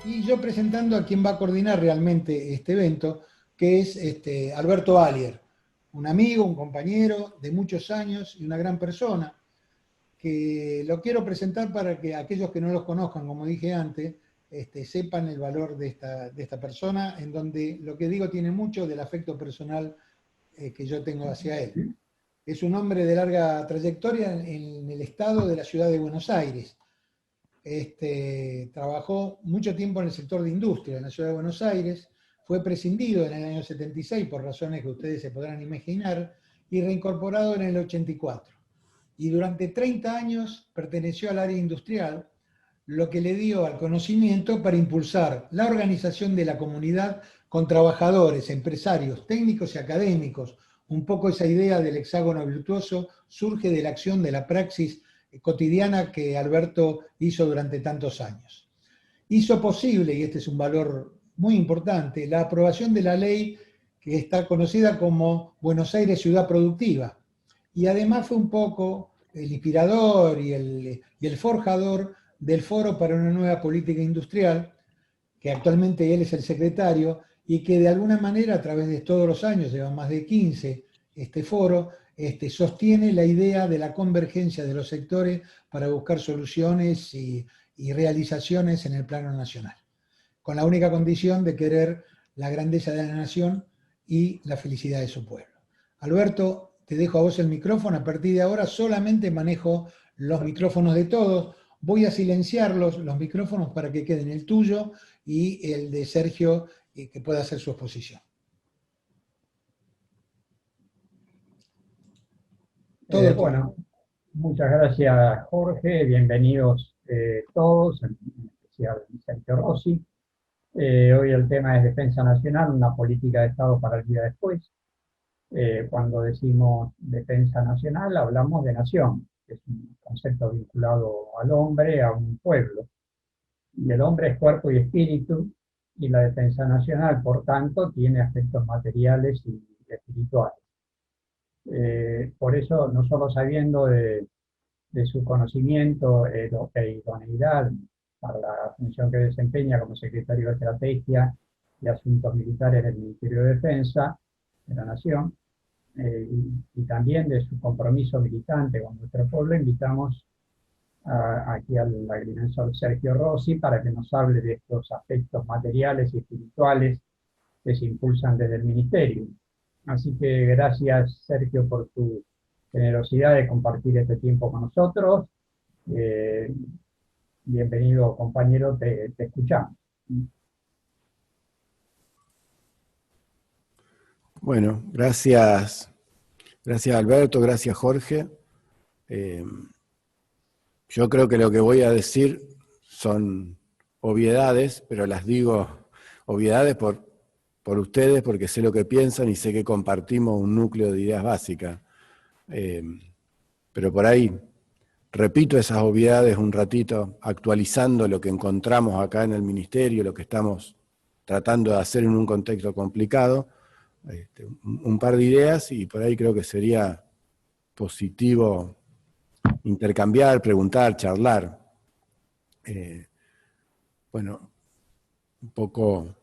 y yo presentando a quien va a coordinar realmente este evento, que es Alberto Alier, un amigo, un compañero de muchos años y una gran persona, que lo quiero presentar para que aquellos que no los conozcan, como dije antes, sepan el valor de esta persona, en donde lo que digo tiene mucho del afecto personal que yo tengo hacia él. Es un hombre de larga trayectoria en el estado de la ciudad de Buenos Aires. Trabajó mucho tiempo en el sector de industria en la ciudad de Buenos Aires, fue prescindido en el año 76 por razones que ustedes se podrán imaginar y reincorporado en el 84. Y durante 30 años perteneció al área industrial, lo que le dio al conocimiento para impulsar la organización de la comunidad con trabajadores, empresarios, técnicos y académicos. Un poco esa idea del hexágono virtuoso surge de la acción de la praxis cotidiana que Alberto hizo durante tantos años. Hizo posible, y este es un valor muy importante, la aprobación de la ley que está conocida como Buenos Aires Ciudad Productiva. Y además fue un poco el inspirador y el forjador del Foro para una Nueva Política Industrial, que actualmente él es el secretario, y que de alguna manera a través de todos los años, lleva más de 15, este foro, sostiene la idea de la convergencia de los sectores para buscar soluciones y realizaciones en el plano nacional, con la única condición de querer la grandeza de la nación y la felicidad de su pueblo. Alberto, te dejo a vos el micrófono. A partir de ahora solamente manejo los micrófonos de todos. Voy a silenciar los micrófonos para que queden el tuyo y el de Sergio, que pueda hacer su exposición. Todo tuyo. Bueno, muchas gracias Jorge, bienvenidos todos, en especial Sergio Rossi. Hoy el tema es Defensa Nacional, una política de Estado para el día después. Cuando decimos defensa nacional hablamos de nación, que es un concepto vinculado al hombre, a un pueblo. Y el hombre es cuerpo y espíritu, y la defensa nacional, por tanto, tiene aspectos materiales y espirituales. Por eso, no solo sabiendo de su conocimiento e idoneidad para la función que desempeña como secretario de Estrategia y Asuntos Militares del Ministerio de Defensa de la Nación, y también de su compromiso militante con nuestro pueblo, invitamos aquí al agrimensor Sergio Rossi para que nos hable de estos aspectos materiales y espirituales que se impulsan desde el Ministerio. Así que gracias, Sergio, por tu generosidad de compartir este tiempo con nosotros. Bienvenido, compañero, te escuchamos. Bueno, gracias Alberto, gracias Jorge. Yo creo que lo que voy a decir son obviedades, pero las digo obviedades por ustedes, porque sé lo que piensan y sé que compartimos un núcleo de ideas básicas. Pero por ahí repito esas obviedades un ratito, actualizando lo que encontramos acá en el Ministerio, lo que estamos tratando de hacer en un contexto complicado, un par de ideas, y por ahí creo que sería positivo intercambiar, preguntar, charlar. Bueno, un poco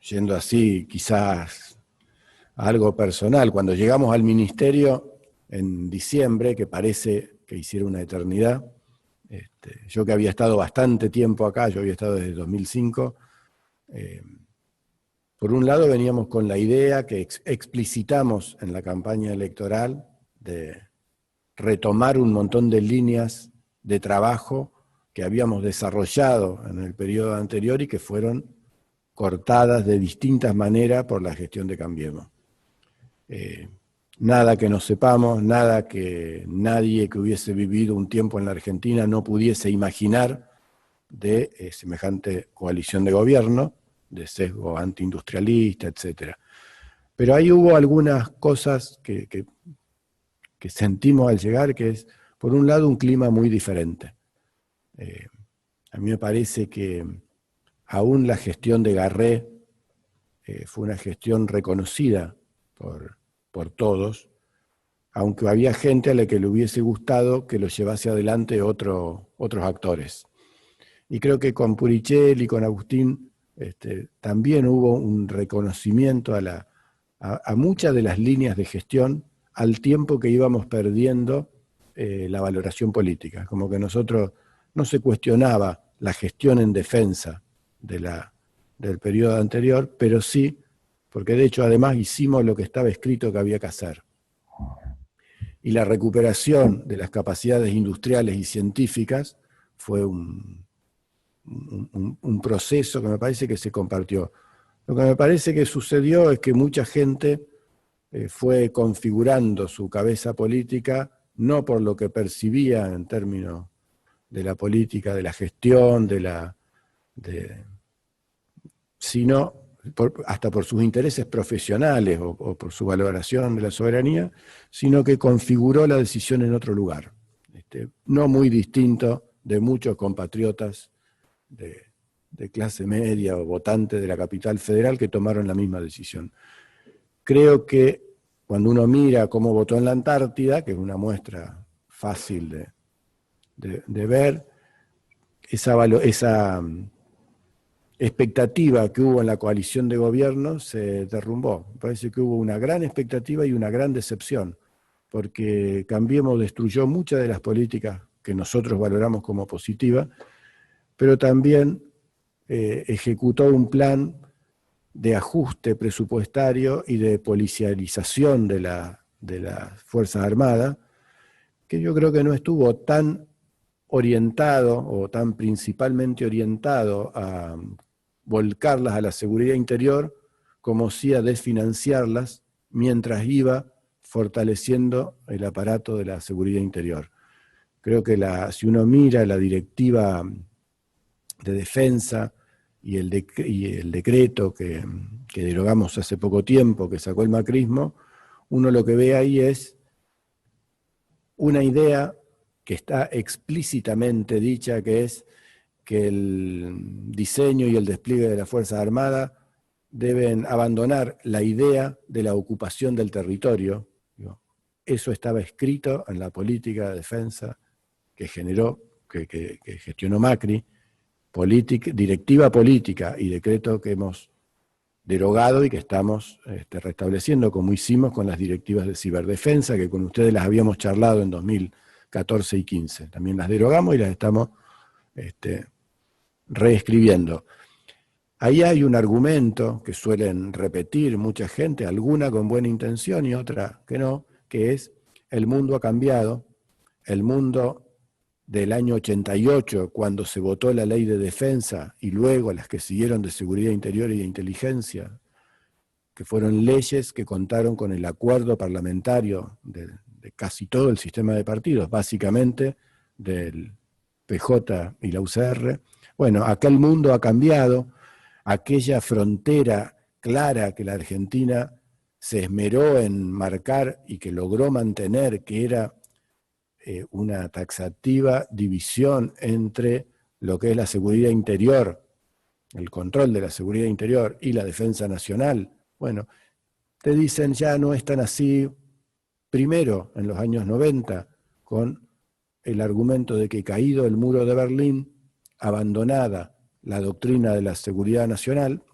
yendo así, quizás a algo personal. Cuando llegamos al Ministerio en diciembre, que parece que hiciera una eternidad, yo que había estado bastante tiempo acá, yo había estado desde 2005, por un lado veníamos con la idea que explicitamos en la campaña electoral de retomar un montón de líneas de trabajo que habíamos desarrollado en el periodo anterior y que fueron cortadas de distintas maneras por la gestión de Cambiemos. Nada que no sepamos, nada que nadie que hubiese vivido un tiempo en la Argentina no pudiese imaginar de semejante coalición de gobierno, de sesgo antiindustrialista, etc. Pero ahí hubo algunas cosas que sentimos al llegar, que es, por un lado, un clima muy diferente. A mí me parece que aún la gestión de Garré fue una gestión reconocida por todos, aunque había gente a la que le hubiese gustado que lo llevase adelante otros actores. Y creo que con Purichel y con Agustín también hubo un reconocimiento a muchas de las líneas de gestión al tiempo que íbamos perdiendo la valoración política. Como que nosotros no se cuestionaba la gestión en defensa del periodo anterior, pero sí, porque de hecho además hicimos lo que estaba escrito que había que hacer. Y la recuperación de las capacidades industriales y científicas fue un proceso que me parece que se compartió. Lo que me parece que sucedió es que mucha gente fue configurando su cabeza política no por lo que percibía en términos de la política, de la gestión, sino hasta por sus intereses profesionales o por su valoración de la soberanía, sino que configuró la decisión en otro lugar. No muy distinto de muchos compatriotas de clase media o votantes de la capital federal que tomaron la misma decisión. Creo que cuando uno mira cómo votó en la Antártida, que es una muestra fácil de ver, esa expectativa que hubo en la coalición de gobierno se derrumbó. Me parece que hubo una gran expectativa y una gran decepción, porque Cambiemos destruyó muchas de las políticas que nosotros valoramos como positivas, pero también ejecutó un plan de ajuste presupuestario y de policialización de las Fuerzas Armadas, que yo creo que no estuvo tan orientado o tan principalmente orientado a volcarlas a la seguridad interior como sí a desfinanciarlas mientras iba fortaleciendo el aparato de la seguridad interior. Creo que si uno mira la directiva de defensa y el decreto que derogamos hace poco tiempo, que sacó el macrismo, uno lo que ve ahí es una idea que está explícitamente dicha, que es que el diseño y el despliegue de las Fuerzas Armadas deben abandonar la idea de la ocupación del territorio. Eso estaba escrito en la política de defensa que gestionó Macri, directiva política y decreto que hemos derogado y que estamos restableciendo, como hicimos con las directivas de ciberdefensa, que con ustedes las habíamos charlado en 2014 y 15. También las derogamos y las estamos reescribiendo. Ahí hay un argumento que suelen repetir mucha gente, alguna con buena intención y otra que no, que es: el mundo ha cambiado, el mundo del año 88, cuando se votó la ley de defensa, y luego las que siguieron de seguridad interior y de inteligencia, que fueron leyes que contaron con el acuerdo parlamentario de casi todo el sistema de partidos, básicamente del PJ y la UCR. Bueno, aquel mundo ha cambiado, aquella frontera clara que la Argentina se esmeró en marcar y que logró mantener, que era una taxativa división entre lo que es la seguridad interior, el control de la seguridad interior y la defensa nacional. Bueno, te dicen ya no es tan así. Primero, en los años 90, con el argumento de que caído el muro de Berlín, abandonada la doctrina de la seguridad nacional,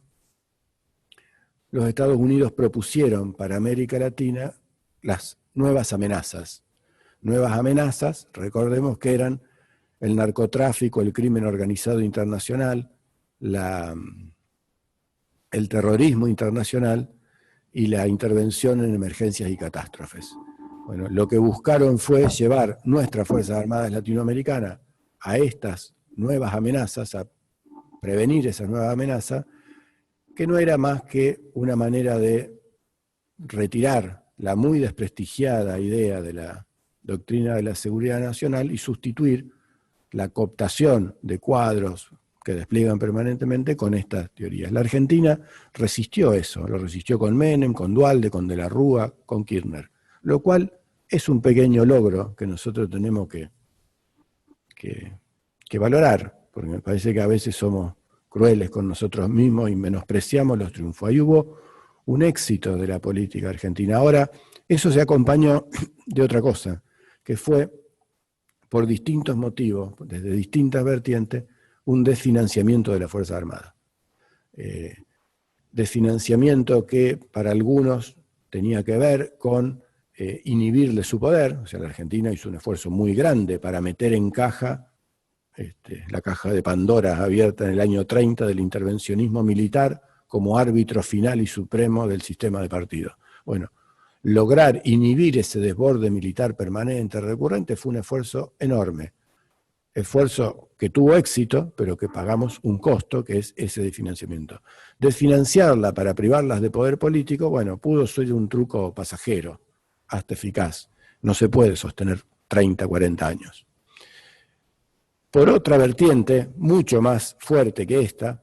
los Estados Unidos propusieron para América Latina las nuevas amenazas. Nuevas amenazas, recordemos que eran el narcotráfico, el crimen organizado internacional, el terrorismo internacional y la intervención en emergencias y catástrofes. Bueno, lo que buscaron fue llevar nuestras Fuerzas Armadas latinoamericanas a estas nuevas amenazas, a prevenir esas nuevas amenazas, que no era más que una manera de retirar la muy desprestigiada idea de la doctrina de la seguridad nacional y sustituir la cooptación de cuadros que despliegan permanentemente con estas teorías. La Argentina resistió eso, lo resistió con Menem, con Duhalde, con De la Rúa, con Kirchner, lo cual es un pequeño logro que nosotros tenemos que valorar, porque me parece que a veces somos crueles con nosotros mismos y menospreciamos los triunfos. Ahí hubo un éxito de la política argentina. Ahora, eso se acompañó de otra cosa, que fue, por distintos motivos, desde distintas vertientes, un desfinanciamiento de la Fuerza Armada. Desfinanciamiento que para algunos tenía que ver con inhibirle su poder. O sea, la Argentina hizo un esfuerzo muy grande para meter en caja la caja de Pandora abierta en el año 30 del intervencionismo militar como árbitro final y supremo del sistema de partidos. Bueno, lograr inhibir ese desborde militar permanente, recurrente, fue un esfuerzo enorme. Esfuerzo que tuvo éxito, pero que pagamos un costo, que es ese desfinanciamiento. Desfinanciarla para privarlas de poder político, bueno, pudo ser un truco pasajero, hasta eficaz. No se puede sostener 30, 40 años. Por otra vertiente, mucho más fuerte que esta,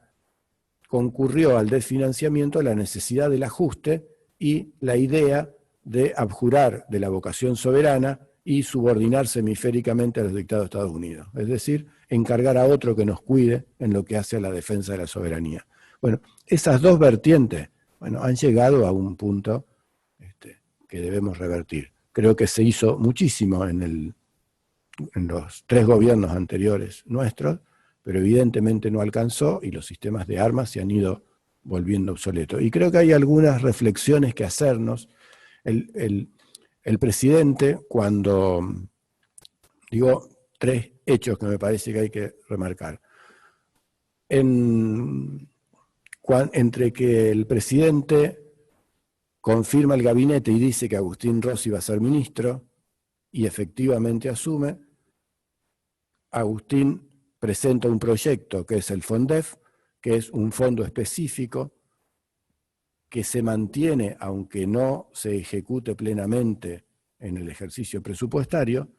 concurrió al desfinanciamiento la necesidad del ajuste y la idea de abjurar de la vocación soberana y subordinarse hemisféricamente a los dictados de Estados Unidos. Es decir, encargar a otro que nos cuide en lo que hace a la defensa de la soberanía. Bueno, esas dos vertientes, bueno, han llegado a un punto que debemos revertir. Creo que se hizo muchísimo en los 3 gobiernos anteriores nuestros, pero evidentemente no alcanzó y los sistemas de armas se han ido volviendo obsoletos. Y creo que hay algunas reflexiones que hacernos. El presidente, cuando, digo, 3 hechos que me parece que hay que remarcar. Entre que el presidente confirma el gabinete y dice que Agustín Rossi va a ser ministro, y efectivamente asume, Agustín presenta un proyecto que es el FONDEF, que es un fondo específico que se mantiene aunque no se ejecute plenamente en el ejercicio presupuestario,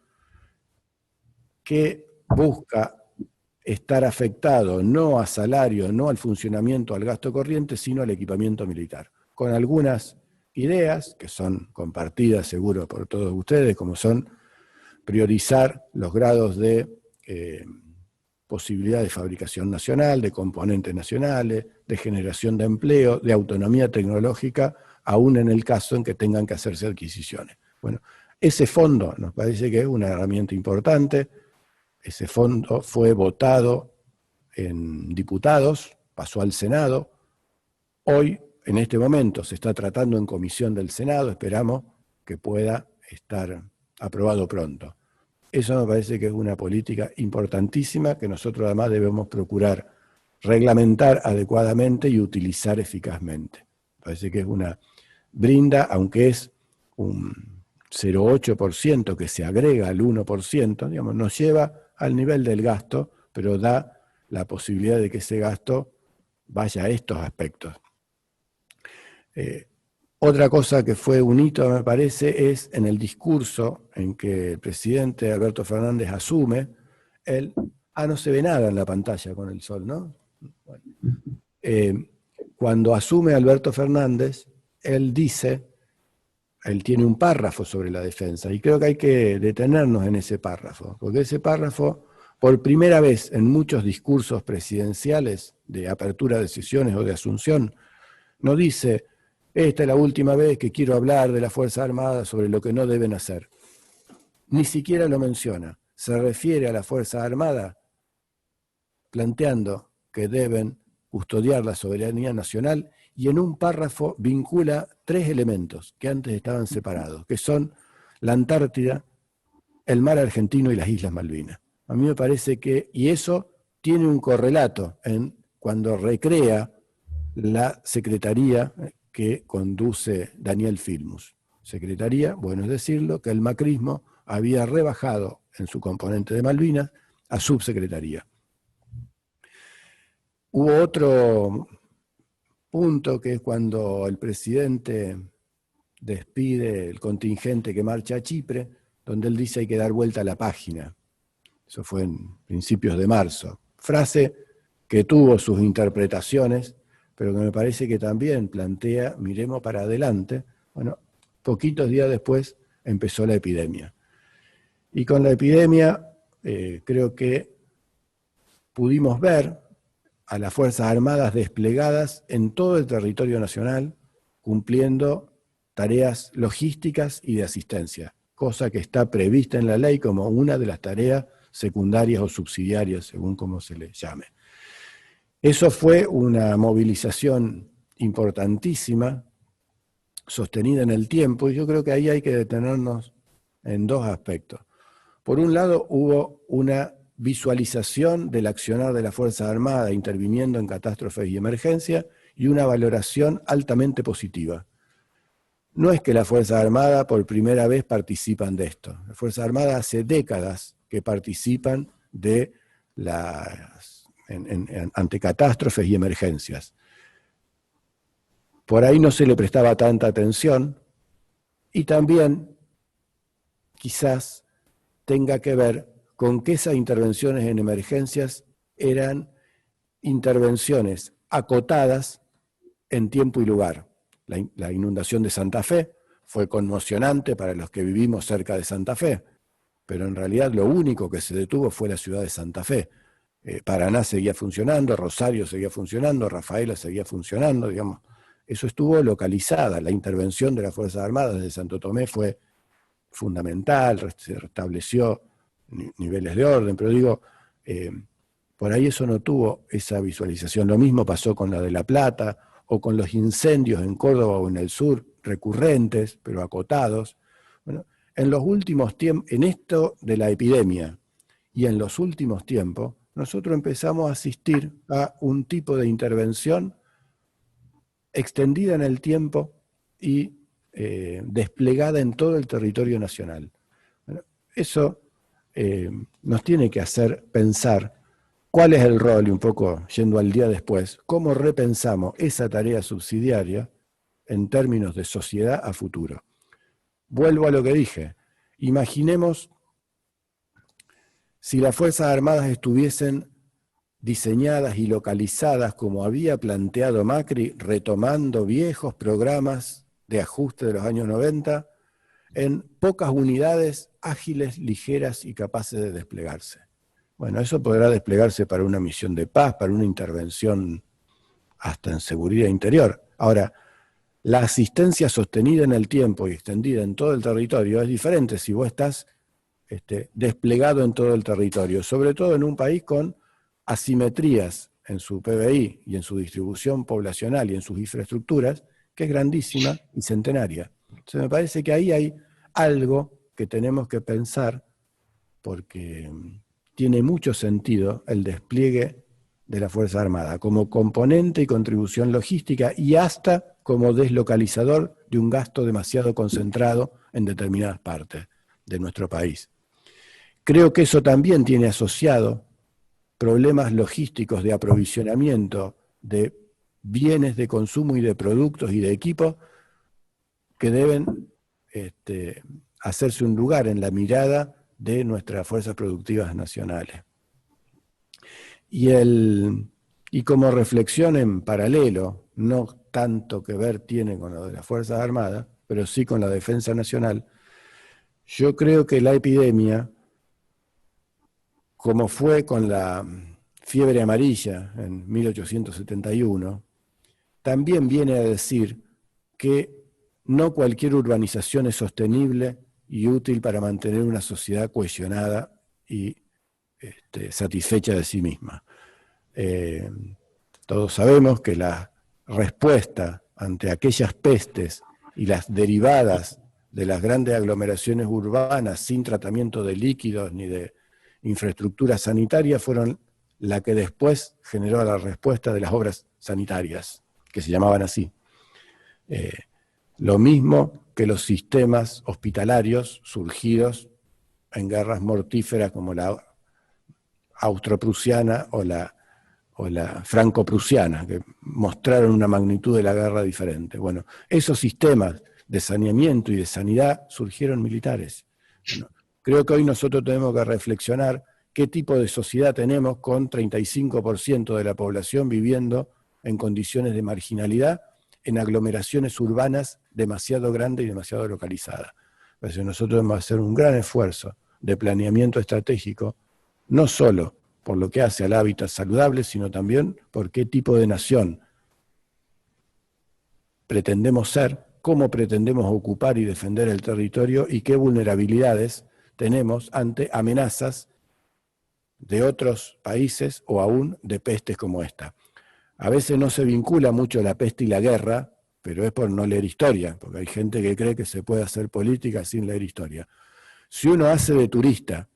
que busca estar afectado no a salario, no al funcionamiento, al gasto corriente, sino al equipamiento militar, con algunas ideas que son compartidas seguro por todos ustedes, como son priorizar los grados de posibilidad de fabricación nacional, de componentes nacionales, de generación de empleo, de autonomía tecnológica, aún en el caso en que tengan que hacerse adquisiciones. Bueno, ese fondo nos parece que es una herramienta importante. Ese fondo fue votado en diputados, pasó al Senado. Hoy, en este momento, se está tratando en comisión del Senado, esperamos que pueda estar aprobado pronto. Eso me parece que es una política importantísima que nosotros además debemos procurar reglamentar adecuadamente y utilizar eficazmente. Me parece que es una brinda, aunque es un 0,8% que se agrega al 1%, digamos, nos lleva al nivel del gasto, pero da la posibilidad de que ese gasto vaya a estos aspectos. Otra cosa que fue un hito, me parece, es en el discurso en que el presidente Alberto Fernández asume, no se ve nada en la pantalla con el sol, ¿no? Bueno, cuando asume Alberto Fernández, él tiene un párrafo sobre la defensa, y creo que hay que detenernos en ese párrafo, porque ese párrafo, por primera vez en muchos discursos presidenciales de apertura de sesiones o de asunción, no dice: esta es la última vez que quiero hablar de las Fuerzas Armadas sobre lo que no deben hacer. Ni siquiera lo menciona. Se refiere a la Fuerza Armada planteando que deben custodiar la soberanía nacional y en un párrafo vincula 3 elementos que antes estaban separados, que son la Antártida, el mar argentino y las Islas Malvinas. A mí me parece que, y eso tiene un correlato en cuando recrea la Secretaría que conduce Daniel Filmus. Secretaría, bueno es decirlo, que el macrismo había rebajado en su componente de Malvinas a subsecretaría. Hubo otro punto que es cuando el presidente despide el contingente que marcha a Chipre, donde él dice hay que dar vuelta a la página. Eso fue en principios de marzo. Frase que tuvo sus interpretaciones, pero que me parece que también plantea, miremos para adelante. Bueno, poquitos días después empezó la epidemia. Y con la epidemia creo que pudimos ver a las Fuerzas Armadas desplegadas en todo el territorio nacional, cumpliendo tareas logísticas y de asistencia, cosa que está prevista en la ley como una de las tareas secundarias o subsidiarias, según como se le llame. Eso fue una movilización importantísima, sostenida en el tiempo, y yo creo que ahí hay que detenernos en dos aspectos. Por un lado, hubo una visualización del accionar de la Fuerza Armada interviniendo en catástrofes y emergencias, y una valoración altamente positiva. No es que la Fuerza Armada por primera vez participan de esto. La Fuerza Armada hace décadas que participan de ante catástrofes y emergencias. Por ahí no se le prestaba tanta atención, y también quizás tenga que ver con que esas intervenciones en emergencias eran intervenciones acotadas en tiempo y lugar. La inundación de Santa Fe fue conmocionante para los que vivimos cerca de Santa Fe, pero en realidad lo único que se detuvo fue la ciudad de Santa Fe. Paraná seguía funcionando, Rosario seguía funcionando, Rafaela seguía funcionando, digamos. Eso estuvo localizada. La intervención de las Fuerzas Armadas desde Santo Tomé fue fundamental, se restableció niveles de orden, pero digo, por ahí eso no tuvo esa visualización. Lo mismo pasó con la de La Plata, o con los incendios en Córdoba o en el sur, recurrentes, pero acotados. Bueno, en los últimos tiempos, en esto de la epidemia, y en los últimos tiempos, nosotros empezamos a asistir a un tipo de intervención extendida en el tiempo y desplegada en todo el territorio nacional. Bueno, eso nos tiene que hacer pensar cuál es el rol, y un poco yendo al día después, cómo repensamos esa tarea subsidiaria en términos de sociedad a futuro. Vuelvo a lo que dije. Imaginemos si las Fuerzas Armadas estuviesen diseñadas y localizadas como había planteado Macri, retomando viejos programas de ajuste de los años 90, en pocas unidades ágiles, ligeras y capaces de desplegarse. Bueno, eso podrá desplegarse para una misión de paz, para una intervención hasta en seguridad interior. Ahora, la asistencia sostenida en el tiempo y extendida en todo el territorio es diferente si vos estás desplegado en todo el territorio, sobre todo en un país con asimetrías en su PBI y en su distribución poblacional y en sus infraestructuras, que es grandísima y centenaria. Entonces me parece que ahí hay algo que tenemos que pensar, porque tiene mucho sentido el despliegue de la Fuerza Armada como componente y contribución logística, y hasta como deslocalizador de un gasto demasiado concentrado en determinadas partes de nuestro país. Creo que eso también tiene asociado problemas logísticos de aprovisionamiento de bienes de consumo y de productos y de equipos que deben hacerse un lugar en la mirada de nuestras fuerzas productivas nacionales. Y como reflexión en paralelo, no tanto que ver tiene con lo de las Fuerzas Armadas, pero sí con la defensa nacional, yo creo que la epidemia, como fue con la fiebre amarilla en 1871, también viene a decir que no cualquier urbanización es sostenible y útil para mantener una sociedad cohesionada y satisfecha de sí misma. Todos sabemos que la respuesta ante aquellas pestes y las derivadas de las grandes aglomeraciones urbanas sin tratamiento de líquidos ni de infraestructura sanitaria fueron la que después generó la respuesta de las obras sanitarias, que se llamaban así. Lo mismo que los sistemas hospitalarios surgidos en guerras mortíferas como la austro-prusiana o la franco-prusiana, que mostraron una magnitud de la guerra diferente. Bueno, esos sistemas de saneamiento y de sanidad surgieron militares. Bueno, creo que hoy nosotros tenemos que reflexionar qué tipo de sociedad tenemos con 35% de la población viviendo en condiciones de marginalidad, en aglomeraciones urbanas demasiado grandes y demasiado localizadas. Entonces nosotros debemos hacer un gran esfuerzo de planeamiento estratégico, no solo por lo que hace al hábitat saludable, sino también por qué tipo de nación pretendemos ser, cómo pretendemos ocupar y defender el territorio y qué vulnerabilidades tenemos ante amenazas de otros países o aún de pestes como esta. A veces no se vincula mucho la peste y la guerra, pero es por no leer historia, porque hay gente que cree que se puede hacer política sin leer historia. Si uno hace de turista,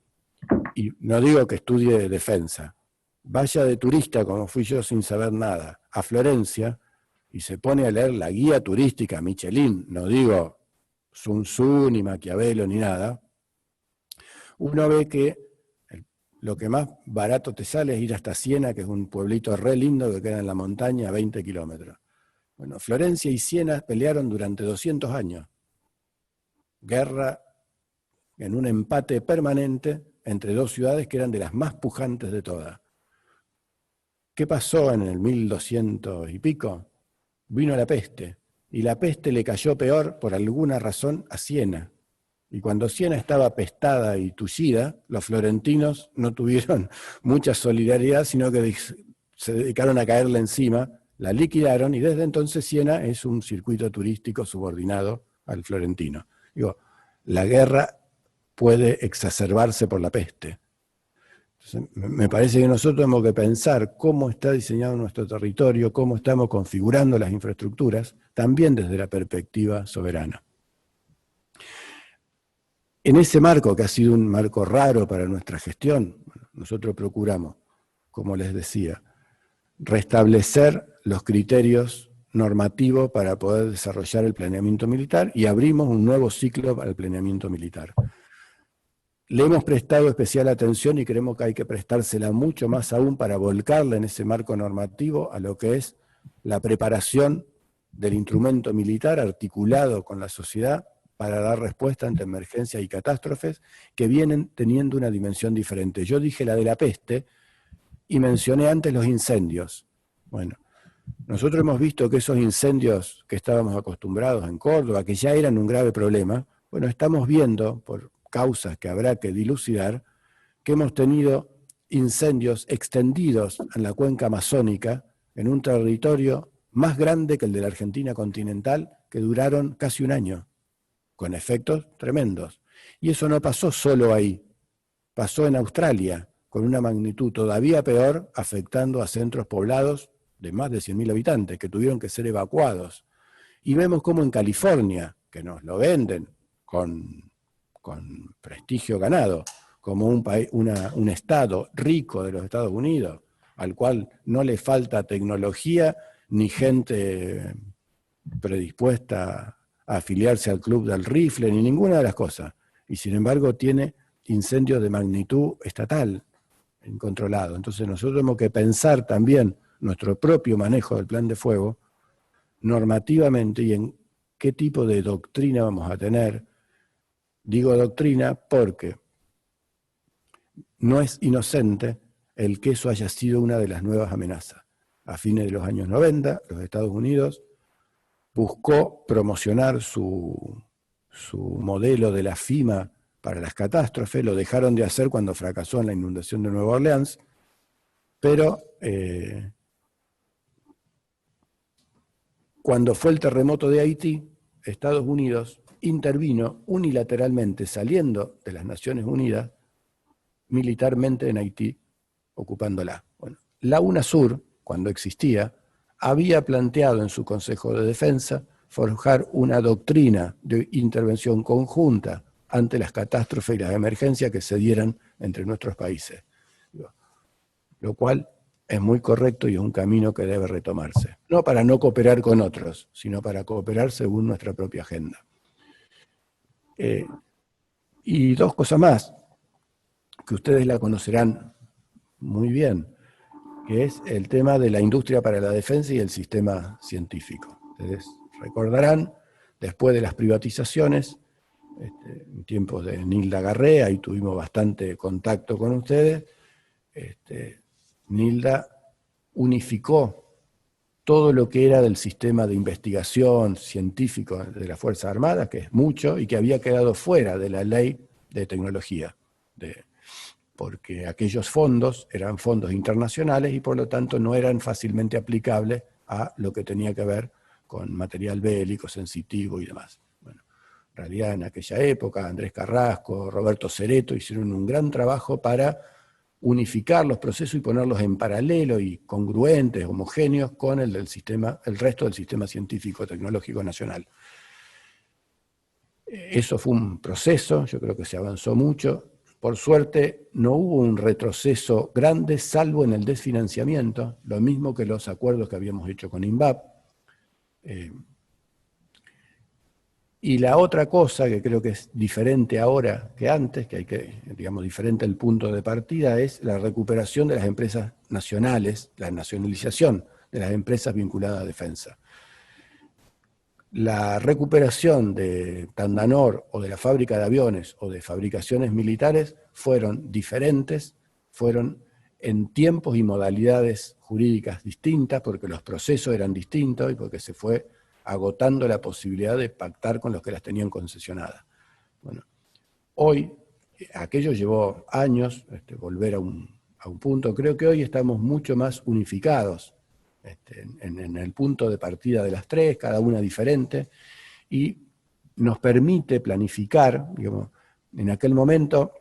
y no digo que estudie defensa, vaya de turista, como fui yo sin saber nada, a Florencia, y se pone a leer la guía turística Michelin, no digo Sun Tzu, ni Maquiavelo, ni nada, uno ve que lo que más barato te sale es ir hasta Siena, que es un pueblito re lindo que queda en la montaña a 20 kilómetros. Bueno, Florencia y Siena pelearon durante 200 años. Guerra en un empate permanente entre dos ciudades que eran de las más pujantes de todas. ¿Qué pasó en el 1200 y pico? Vino la peste, y la peste le cayó peor por alguna razón a Siena. Y cuando Siena estaba pestada y tullida, los florentinos no tuvieron mucha solidaridad, sino que se dedicaron a caerle encima, la liquidaron, y desde entonces Siena es un circuito turístico subordinado al florentino. Digo, la guerra puede exacerbarse por la peste. Entonces, me parece que nosotros tenemos que pensar cómo está diseñado nuestro territorio, cómo estamos configurando las infraestructuras, también desde la perspectiva soberana. En ese marco, que ha sido un marco raro para nuestra gestión, nosotros procuramos, como les decía, restablecer los criterios normativos para poder desarrollar el planeamiento militar y abrimos un nuevo ciclo para el planeamiento militar. Le hemos prestado especial atención y creemos que hay que prestársela mucho más aún para volcarla en ese marco normativo a lo que es la preparación del instrumento militar articulado con la sociedad para dar respuesta ante emergencias y catástrofes que vienen teniendo una dimensión diferente. Yo dije la de la peste y mencioné antes los incendios. Bueno, nosotros hemos visto que esos incendios que estábamos acostumbrados en Córdoba, que ya eran un grave problema, bueno, estamos viendo, por causas que habrá que dilucidar, que hemos tenido incendios extendidos en la cuenca amazónica, en un territorio más grande que el de la Argentina continental, que duraron casi un año, con efectos tremendos. Y eso no pasó solo ahí, pasó en Australia, con una magnitud todavía peor, afectando a centros poblados de más de 100.000 habitantes, que tuvieron que ser evacuados. Y vemos cómo en California, que nos lo venden con prestigio ganado, como un estado rico de los Estados Unidos, al cual no le falta tecnología ni gente predispuesta a afiliarse al club del rifle, ni ninguna de las cosas. Y sin embargo tiene incendios de magnitud estatal, incontrolado. Entonces nosotros tenemos que pensar también nuestro propio manejo del plan de fuego normativamente y en qué tipo de doctrina vamos a tener. Digo doctrina porque no es inocente el que eso haya sido una de las nuevas amenazas. A fines de los años 90, los Estados Unidos buscó promocionar su modelo de la FIMA para las catástrofes, lo dejaron de hacer cuando fracasó en la inundación de Nueva Orleans, pero cuando fue el terremoto de Haití, Estados Unidos intervino unilateralmente, saliendo de las Naciones Unidas, militarmente en Haití, ocupándola. Bueno, la UNASUR, cuando existía, había planteado en su Consejo de Defensa forjar una doctrina de intervención conjunta ante las catástrofes y las emergencias que se dieran entre nuestros países. Lo cual es muy correcto y es un camino que debe retomarse. No para no cooperar con otros, sino para cooperar según nuestra propia agenda. Y dos cosas más, que ustedes la conocerán muy bien, que es el tema de la industria para la defensa y el sistema científico. Ustedes recordarán, después de las privatizaciones, en tiempos de Nilda Garré, ahí tuvimos bastante contacto con ustedes, Nilda unificó todo lo que era del sistema de investigación científico de las Fuerzas Armadas, que es mucho, y que había quedado fuera de la ley de tecnología, porque aquellos fondos eran fondos internacionales y por lo tanto no eran fácilmente aplicables a lo que tenía que ver con material bélico, sensitivo y demás. Bueno, en realidad en aquella época Andrés Carrasco, Roberto Cereto hicieron un gran trabajo para unificar los procesos y ponerlos en paralelo y congruentes, homogéneos con el resto del sistema científico tecnológico nacional. Eso fue un proceso, yo creo que se avanzó mucho. Por suerte no hubo un retroceso grande, salvo en el desfinanciamiento, lo mismo que los acuerdos que habíamos hecho con INVAP. Y la otra cosa que creo que es diferente ahora que antes, que hay que, digamos, diferente el punto de partida, es la recuperación de las empresas nacionales, la nacionalización de las empresas vinculadas a defensa. La recuperación de Tandanor o de la fábrica de aviones o de fabricaciones militares fueron diferentes, fueron en tiempos y modalidades jurídicas distintas, porque los procesos eran distintos y porque se fue agotando la posibilidad de pactar con los que las tenían concesionadas. Bueno, hoy, aquello llevó años, volver a un punto. Creo que hoy estamos mucho más unificados en el punto de partida de las tres, cada una diferente, y nos permite planificar, digamos, en aquel momento,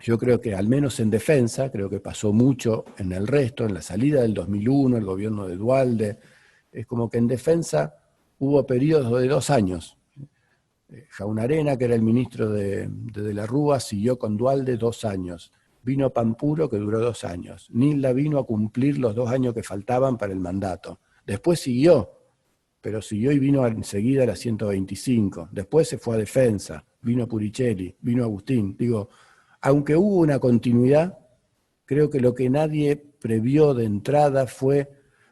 yo creo que al menos en defensa, creo que pasó mucho en el resto, en la salida del 2001, el gobierno de Duhalde, es como que en defensa hubo periodos de 2 años. Jaunarena, que era el ministro de la Rúa, siguió con Duhalde 2 años. Vino Pampuro, que duró 2 años. Nilda vino a cumplir los 2 años que faltaban para el mandato. Después siguió, pero siguió y vino enseguida a la 125. Después se fue a defensa. Vino Puricelli, vino Agustín. Digo, aunque hubo una continuidad, creo que lo que nadie previó de entrada fue,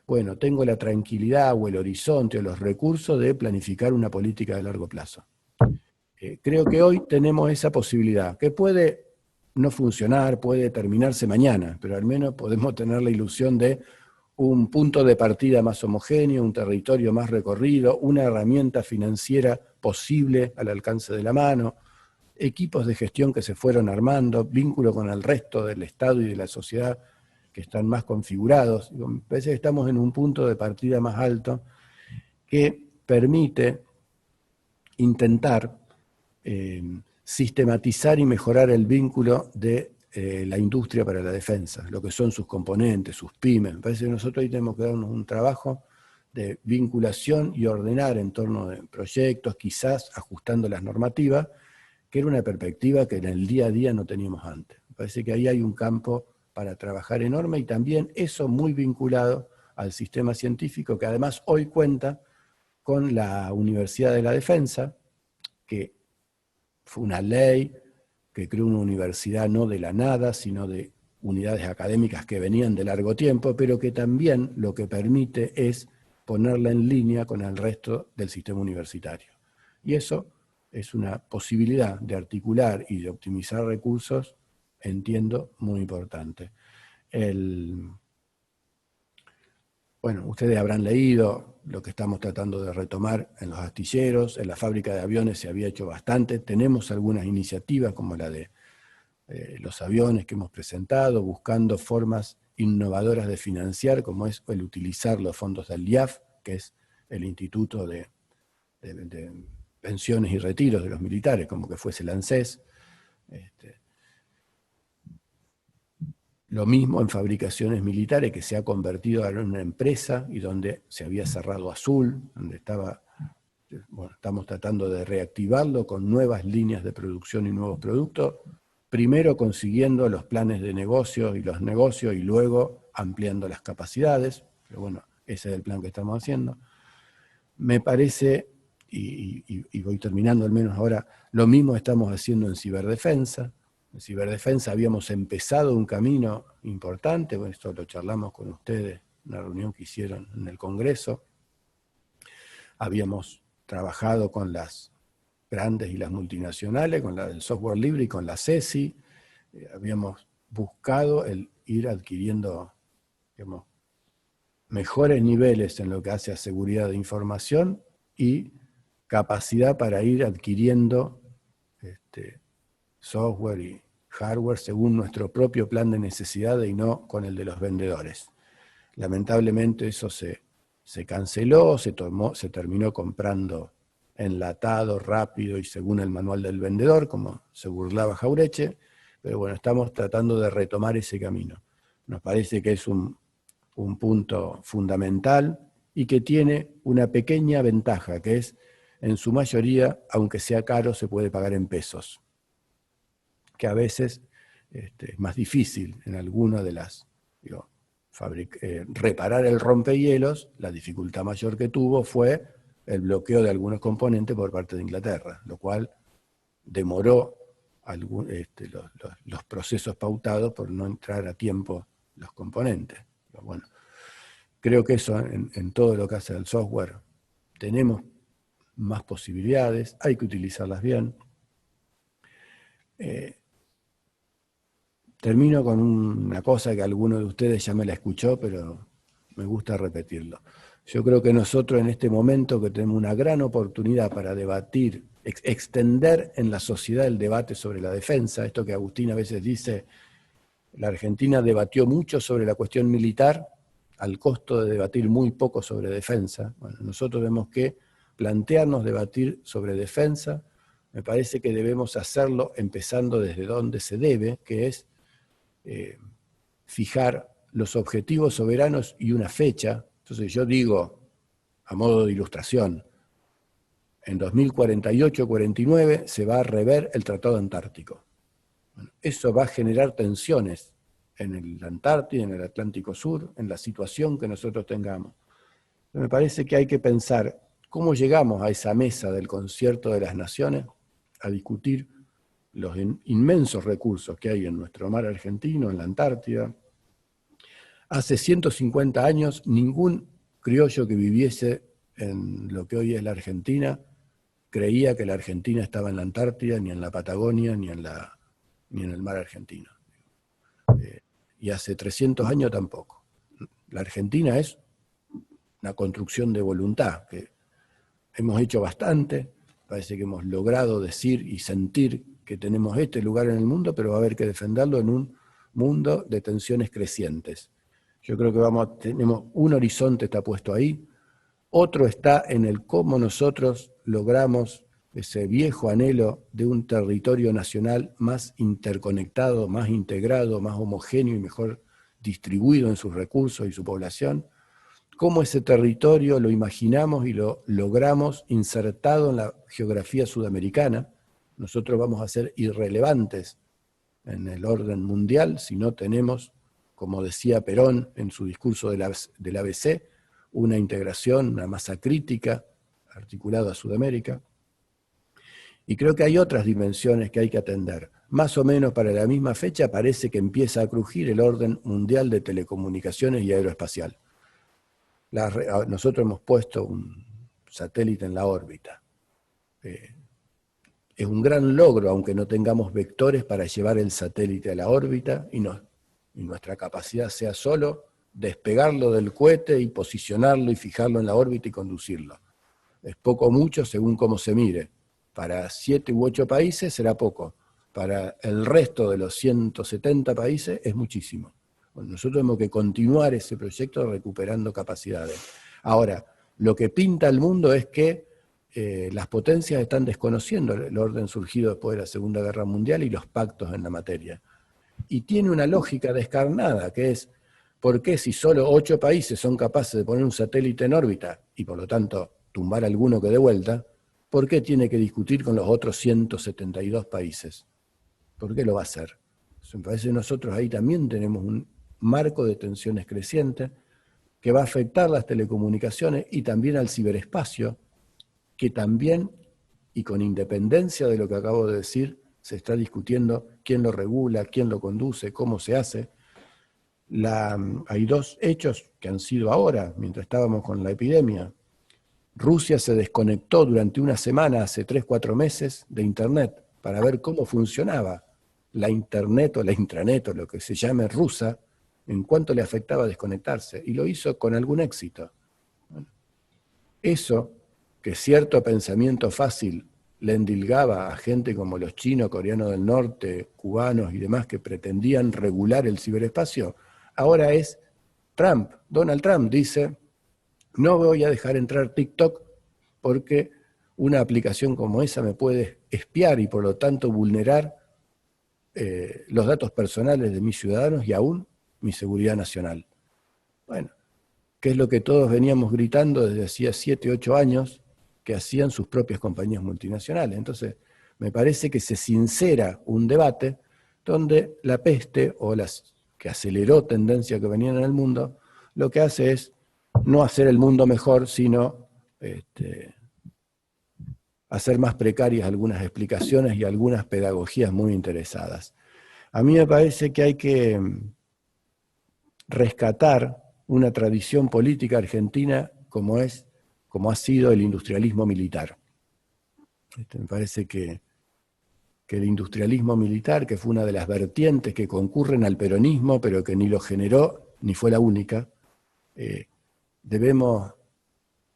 bueno, tengo la tranquilidad o el horizonte o los recursos de planificar una política de largo plazo. Creo que hoy tenemos esa posibilidad, que puede no funcionar, puede terminarse mañana, pero al menos podemos tener la ilusión de un punto de partida más homogéneo, un territorio más recorrido, una herramienta financiera posible al alcance de la mano, equipos de gestión que se fueron armando, vínculo con el resto del Estado y de la sociedad que están más configurados. Me parece que estamos en un punto de partida más alto que permite intentar sistematizar y mejorar el vínculo de la industria para la defensa, lo que son sus componentes, sus pymes. Me parece que nosotros ahí tenemos que darnos un trabajo de vinculación y ordenar en torno de proyectos, quizás ajustando las normativas, que era una perspectiva que en el día a día no teníamos antes. Me parece que ahí hay un campo para trabajar enorme y también eso muy vinculado al sistema científico, que además hoy cuenta con la Universidad de la Defensa, que fue una ley que creó una universidad no de la nada, sino de unidades académicas que venían de largo tiempo, pero que también lo que permite es ponerla en línea con el resto del sistema universitario. Y eso es una posibilidad de articular y de optimizar recursos, entiendo, muy importante. Bueno, ustedes habrán leído lo que estamos tratando de retomar en los astilleros, en la fábrica de aviones se había hecho bastante, tenemos algunas iniciativas como la de los aviones que hemos presentado, buscando formas innovadoras de financiar, como es el utilizar los fondos del IAF, que es el Instituto de Pensiones y Retiros de los Militares, como que fuese el ANSES. Lo mismo en fabricaciones militares, que se ha convertido en una empresa y donde se había cerrado Azul, donde estaba, bueno, estamos tratando de reactivarlo con nuevas líneas de producción y nuevos productos, primero consiguiendo los planes de negocio y los negocios y luego ampliando las capacidades, pero bueno, ese es el plan que estamos haciendo. Me parece, y voy terminando al menos ahora, lo mismo estamos haciendo en ciberdefensa. En ciberdefensa habíamos empezado un camino importante, bueno, esto lo charlamos con ustedes en una reunión que hicieron en el Congreso. Habíamos trabajado con las grandes y las multinacionales, con la del software libre y con la CESI. Habíamos buscado el ir adquiriendo, digamos, mejores niveles en lo que hace a seguridad de información y capacidad para ir adquiriendo software y hardware según nuestro propio plan de necesidad y no con el de los vendedores. Lamentablemente eso se canceló, se terminó comprando enlatado, rápido y según el manual del vendedor, como se burlaba Jauretche, pero bueno, estamos tratando de retomar ese camino. Nos parece que es un punto fundamental y que tiene una pequeña ventaja, que es, en su mayoría, aunque sea caro, se puede pagar en pesos, que a veces es más difícil en alguna de las, reparar el rompehielos. La dificultad mayor que tuvo fue el bloqueo de algunos componentes por parte de Inglaterra, lo cual demoró los procesos pautados por no entrar a tiempo los componentes. Pero bueno, creo que eso en todo lo que hace al software tenemos más posibilidades, hay que utilizarlas bien. Termino con una cosa que alguno de ustedes ya me la escuchó, pero me gusta repetirlo. Yo creo que nosotros en este momento que tenemos una gran oportunidad para debatir, extender en la sociedad el debate sobre la defensa, esto que Agustín a veces dice, la Argentina debatió mucho sobre la cuestión militar, al costo de debatir muy poco sobre defensa. Bueno, nosotros tenemos que plantearnos debatir sobre defensa. Me parece que debemos hacerlo empezando desde donde se debe, que es fijar los objetivos soberanos y una fecha. Entonces yo digo, a modo de ilustración, en 2048-49 se va a rever el Tratado Antártico. Bueno, eso va a generar tensiones en el Antártida, en el Atlántico Sur, en la situación que nosotros tengamos. Me parece que hay que pensar cómo llegamos a esa mesa del concierto de las naciones a discutir los inmensos recursos que hay en nuestro mar argentino, en la Antártida. Hace 150 años ningún criollo que viviese en lo que hoy es la Argentina creía que la Argentina estaba en la Antártida, ni en la Patagonia, ni en el mar argentino. Y hace 300 años tampoco. La Argentina es una construcción de voluntad, que hemos hecho bastante, parece que hemos logrado decir y sentir que tenemos este lugar en el mundo, pero va a haber que defenderlo en un mundo de tensiones crecientes. Yo creo que tenemos un horizonte está puesto ahí, otro está en el cómo nosotros logramos ese viejo anhelo de un territorio nacional más interconectado, más integrado, más homogéneo y mejor distribuido en sus recursos y su población. Cómo ese territorio lo imaginamos y lo logramos insertado en la geografía sudamericana. Nosotros vamos a ser irrelevantes en el orden mundial si no tenemos, como decía Perón en su discurso del ABC, una integración, una masa crítica articulada a Sudamérica. Y creo que hay otras dimensiones que hay que atender. Más o menos para la misma fecha parece que empieza a crujir el orden mundial de telecomunicaciones y aeroespacial. Nosotros hemos puesto un satélite en la órbita. Es un gran logro, aunque no tengamos vectores para llevar el satélite a la órbita y nuestra capacidad sea solo despegarlo del cohete y posicionarlo y fijarlo en la órbita y conducirlo. Es poco o mucho según cómo se mire. Para 7 u 8 países será poco. Para el resto de los 170 países es muchísimo. Bueno, nosotros tenemos que continuar ese proyecto recuperando capacidades. Ahora, lo que pinta el mundo es que las potencias están desconociendo el orden surgido después de la Segunda Guerra Mundial y los pactos en la materia. Y tiene una lógica descarnada, que es, ¿por qué si solo 8 países son capaces de poner un satélite en órbita y por lo tanto tumbar alguno que dé vuelta, ¿por qué tiene que discutir con los otros 172 países? ¿Por qué lo va a hacer? Me parece que nosotros ahí también tenemos un marco de tensiones crecientes que va a afectar las telecomunicaciones y también al ciberespacio, que también, y con independencia de lo que acabo de decir, se está discutiendo quién lo regula, quién lo conduce, cómo se hace. Hay 2 hechos que han sido ahora, mientras estábamos con la epidemia. Rusia se desconectó durante una semana, hace 3-4 meses, de Internet, para ver cómo funcionaba la Internet o la intranet o lo que se llame rusa, en cuánto le afectaba desconectarse, y lo hizo con algún éxito. Bueno, eso, que cierto pensamiento fácil le endilgaba a gente como los chinos, coreanos del norte, cubanos y demás que pretendían regular el ciberespacio, ahora es Trump. Donald Trump dice, no voy a dejar entrar TikTok porque una aplicación como esa me puede espiar y por lo tanto vulnerar los datos personales de mis ciudadanos y aún mi seguridad nacional. Bueno, ¿qué es lo que todos veníamos gritando desde hacía 7, 8 años que hacían sus propias compañías multinacionales? Entonces, me parece que se sincera un debate donde la peste o las que aceleró tendencias que venían en el mundo, lo que hace es no hacer el mundo mejor, sino hacer más precarias algunas explicaciones y algunas pedagogías muy interesadas. A mí me parece que hay que rescatar una tradición política argentina como ha sido el industrialismo militar. Me parece que el industrialismo militar, que fue una de las vertientes que concurren al peronismo, pero que ni lo generó, ni fue la única, debemos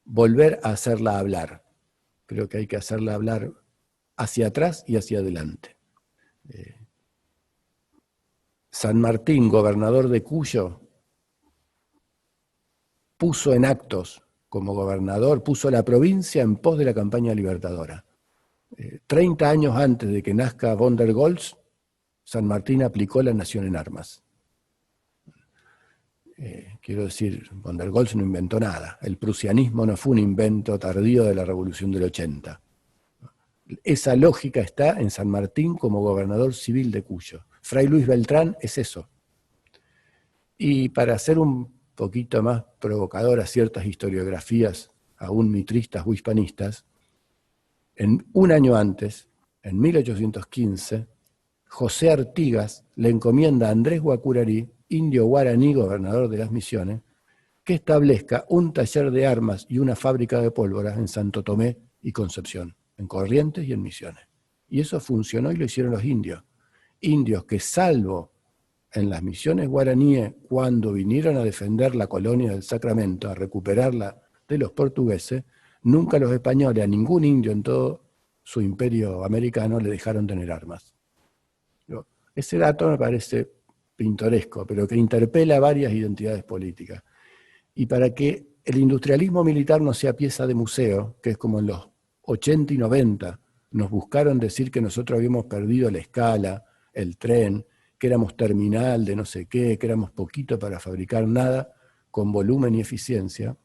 volver a hacerla hablar. Creo que hay que hacerla hablar hacia atrás y hacia adelante. San Martín, gobernador de Cuyo, puso en actos como gobernador, puso la provincia en pos de la campaña libertadora. 30 años antes de que nazca von der Goltz, San Martín aplicó la nación en armas. Quiero decir, von der Goltz no inventó nada. El prusianismo no fue un invento tardío de la Revolución del 80. Esa lógica está en San Martín como gobernador civil de Cuyo. Fray Luis Beltrán es eso. Y para hacer un poquito más provocadoras ciertas historiografías, aún mitristas o hispanistas, un año antes, en 1815, José Artigas le encomienda a Andrés Guacurarí, indio guaraní, gobernador de las Misiones, que establezca un taller de armas y una fábrica de pólvora en Santo Tomé y Concepción, en Corrientes y en Misiones. Y eso funcionó y lo hicieron los indios. Indios que, salvo en las misiones guaraníes, cuando vinieron a defender la colonia del Sacramento, a recuperarla de los portugueses, nunca los españoles, a ningún indio en todo su imperio americano, le dejaron tener armas. Ese dato me parece pintoresco, pero que interpela a varias identidades políticas. Y para que el industrialismo militar no sea pieza de museo, que es como en los 80 y 90, nos buscaron decir que nosotros habíamos perdido la escala, el tren, que éramos terminal de no sé qué, que éramos poquito para fabricar nada con volumen y eficiencia,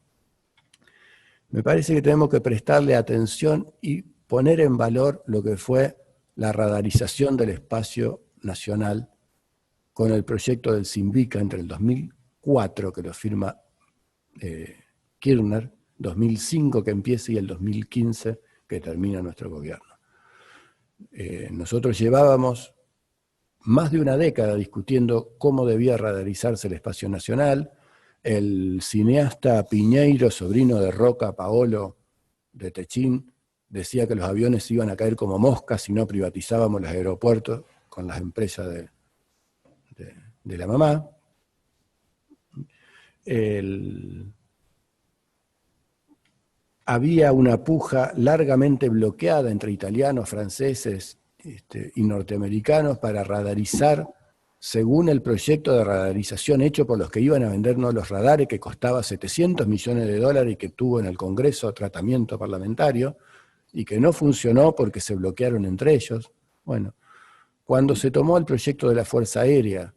me parece que tenemos que prestarle atención y poner en valor lo que fue la radarización del espacio nacional con el proyecto del Simbica entre el 2004, que lo firma Kirchner, 2005 que empieza y el 2015 que termina nuestro gobierno. Nosotros llevábamos más de una década discutiendo cómo debía radarizarse el espacio nacional. El cineasta Piñeiro, sobrino de Roca Paolo de Techín, decía que los aviones iban a caer como moscas si no privatizábamos los aeropuertos con las empresas de la mamá. Había una puja largamente bloqueada entre italianos, franceses y norteamericanos para radarizar según el proyecto de radarización hecho por los que iban a vendernos los radares, que costaba $700 millones y que tuvo en el Congreso tratamiento parlamentario, y que no funcionó porque se bloquearon entre ellos. Bueno, cuando se tomó el proyecto de la Fuerza Aérea,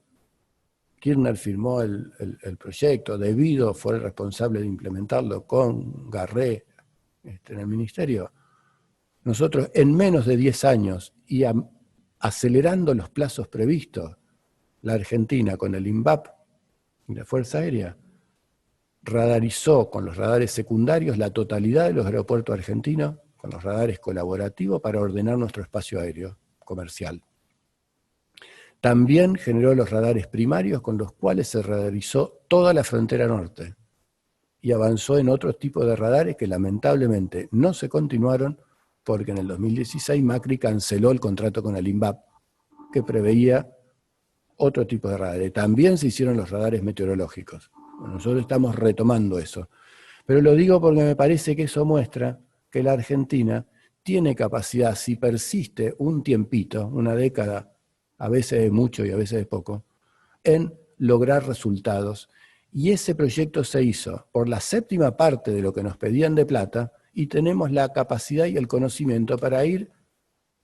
Kirchner firmó el proyecto, Devido fue el responsable de implementarlo con Garré en el ministerio. Nosotros en menos de 10 años y acelerando los plazos previstos, la Argentina con el INVAP y la Fuerza Aérea radarizó con los radares secundarios la totalidad de los aeropuertos argentinos, con los radares colaborativos para ordenar nuestro espacio aéreo comercial. También generó los radares primarios con los cuales se radarizó toda la frontera norte y avanzó en otros tipos de radares que lamentablemente no se continuaron porque en el 2016 Macri canceló el contrato con el INVAP que preveía otro tipo de radares. También se hicieron los radares meteorológicos. Bueno, nosotros estamos retomando eso. Pero lo digo porque me parece que eso muestra que la Argentina tiene capacidad, si persiste un tiempito, una década, a veces de mucho y a veces de poco, en lograr resultados. Y ese proyecto se hizo por la séptima parte de lo que nos pedían de plata y tenemos la capacidad y el conocimiento para ir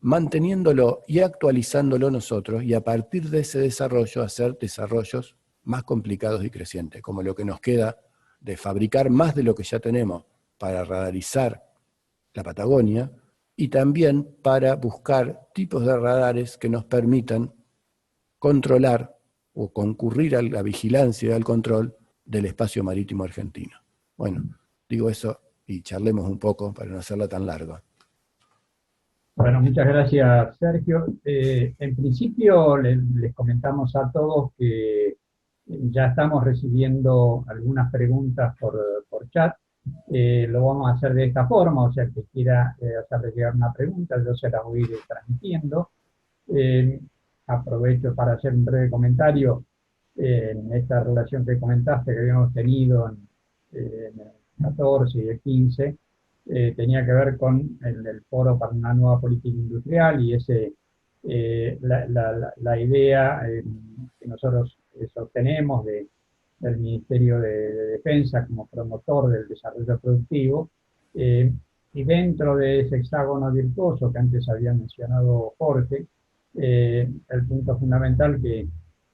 manteniéndolo y actualizándolo nosotros, y a partir de ese desarrollo hacer desarrollos más complicados y crecientes, como lo que nos queda de fabricar más de lo que ya tenemos para radarizar la Patagonia, y también para buscar tipos de radares que nos permitan controlar o concurrir a la vigilancia y al control del espacio marítimo argentino. Bueno, digo eso y charlemos un poco para no hacerla tan larga. Bueno, muchas gracias, Sergio. En principio, les comentamos a todos que ya estamos recibiendo algunas preguntas por chat. Lo vamos a hacer de esta forma, o sea, que quiera hacerle llegar una pregunta, yo se la voy a ir transmitiendo. Aprovecho para hacer un breve comentario en esta relación que comentaste que habíamos tenido en el 14 y el 15. Tenía que ver con el Foro para una Nueva Política Industrial y la idea que nosotros sostenemos del Ministerio de Defensa como promotor del desarrollo productivo, y dentro de ese hexágono virtuoso que antes había mencionado Jorge, el punto fundamental que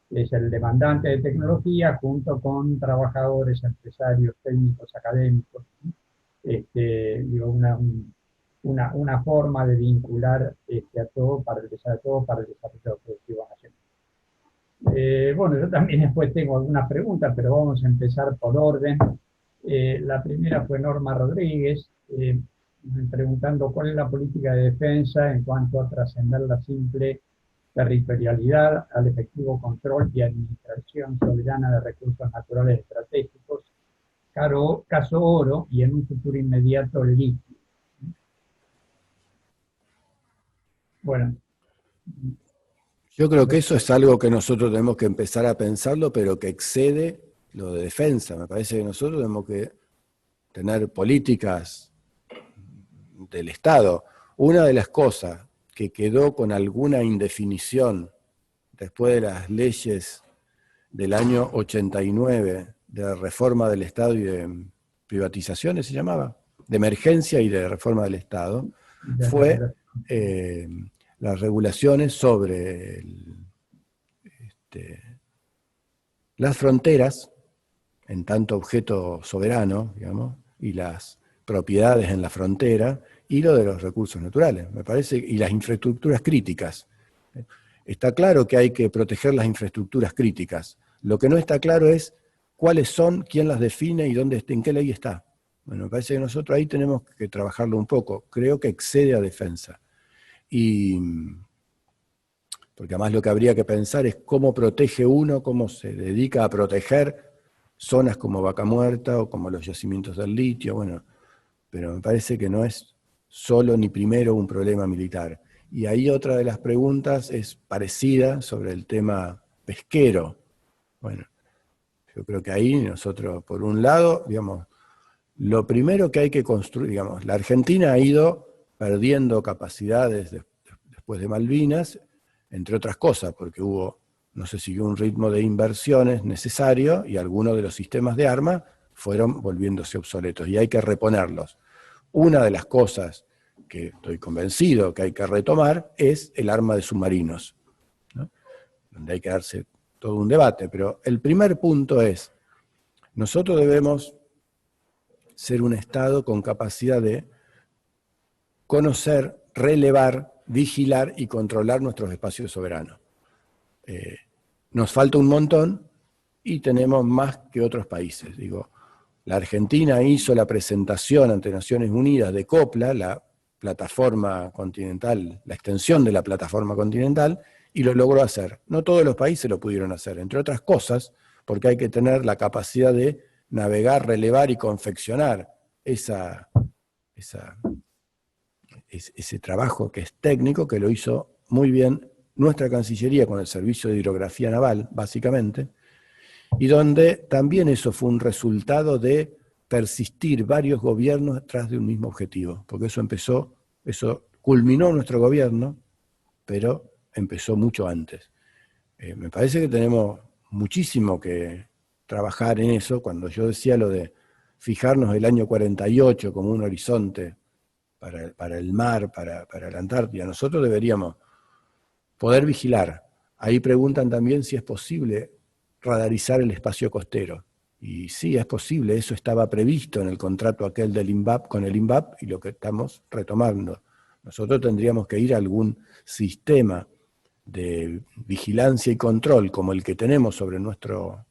es el demandante de tecnología junto con trabajadores, empresarios, técnicos, académicos. Digo, una forma de vincular a todo para el desarrollo productivo nacional. Bueno, yo también después tengo algunas preguntas, pero vamos a empezar por orden. La primera fue Norma Rodríguez, preguntando cuál es la política de defensa en cuanto a trascender la simple territorialidad al efectivo control y administración soberana de recursos naturales estratégicos, caso oro, y en un futuro inmediato el litio. Bueno. Yo creo que eso es algo que nosotros tenemos que empezar a pensarlo, pero que excede lo de defensa. Me parece que nosotros tenemos que tener políticas del Estado. Una de las cosas que quedó con alguna indefinición después de las leyes del año 89, de reforma del Estado y de privatizaciones, se llamaba, de emergencia y de reforma del Estado, fue las regulaciones sobre las fronteras, en tanto objeto soberano, digamos, y las propiedades en la frontera, y lo de los recursos naturales, me parece, y las infraestructuras críticas. Está claro que hay que proteger las infraestructuras críticas. Lo que no está claro es cuáles son, quién las define y dónde, en qué ley está. Bueno, me parece que nosotros ahí tenemos que trabajarlo un poco. Creo que excede a defensa. Porque además lo que habría que pensar es cómo protege uno, cómo se dedica a proteger zonas como Vaca Muerta o como los yacimientos del litio, bueno, pero me parece que no es solo ni primero un problema militar. Y ahí otra de las preguntas es parecida sobre el tema pesquero. Bueno, yo creo que ahí nosotros, por un lado, digamos, lo primero que hay que construir, digamos, la Argentina ha ido perdiendo capacidades después de Malvinas, entre otras cosas, porque no se siguió un ritmo de inversiones necesario y algunos de los sistemas de armas fueron volviéndose obsoletos y hay que reponerlos. Una de las cosas que estoy convencido que hay que retomar es el arma de submarinos, ¿no? Donde hay que darse todo un debate, pero el primer punto es, nosotros debemos ser un Estado con capacidad de conocer, relevar, vigilar y controlar nuestros espacios soberanos. Nos falta un montón y tenemos más que otros países. Digo, la Argentina hizo la presentación ante Naciones Unidas de COPLA, la plataforma continental, la extensión de la plataforma continental, y lo logró hacer. No todos los países lo pudieron hacer, entre otras cosas, porque hay que tener la capacidad de navegar, relevar y confeccionar ese trabajo que es técnico, que lo hizo muy bien nuestra Cancillería con el Servicio de Hidrografía Naval, básicamente, y donde también eso fue un resultado de persistir varios gobiernos tras de un mismo objetivo, porque eso culminó nuestro gobierno, pero empezó mucho antes. Me parece que tenemos muchísimo que trabajar en eso. Cuando yo decía lo de fijarnos el año 48 como un horizonte para el mar, para la Antártida. Nosotros deberíamos poder vigilar. Ahí preguntan también si es posible radarizar el espacio costero. Y sí, es posible, eso estaba previsto en el contrato aquel del INVAP con el INVAP y lo que estamos retomando. Nosotros tendríamos que ir a algún sistema de vigilancia y control como el que tenemos sobre nuestro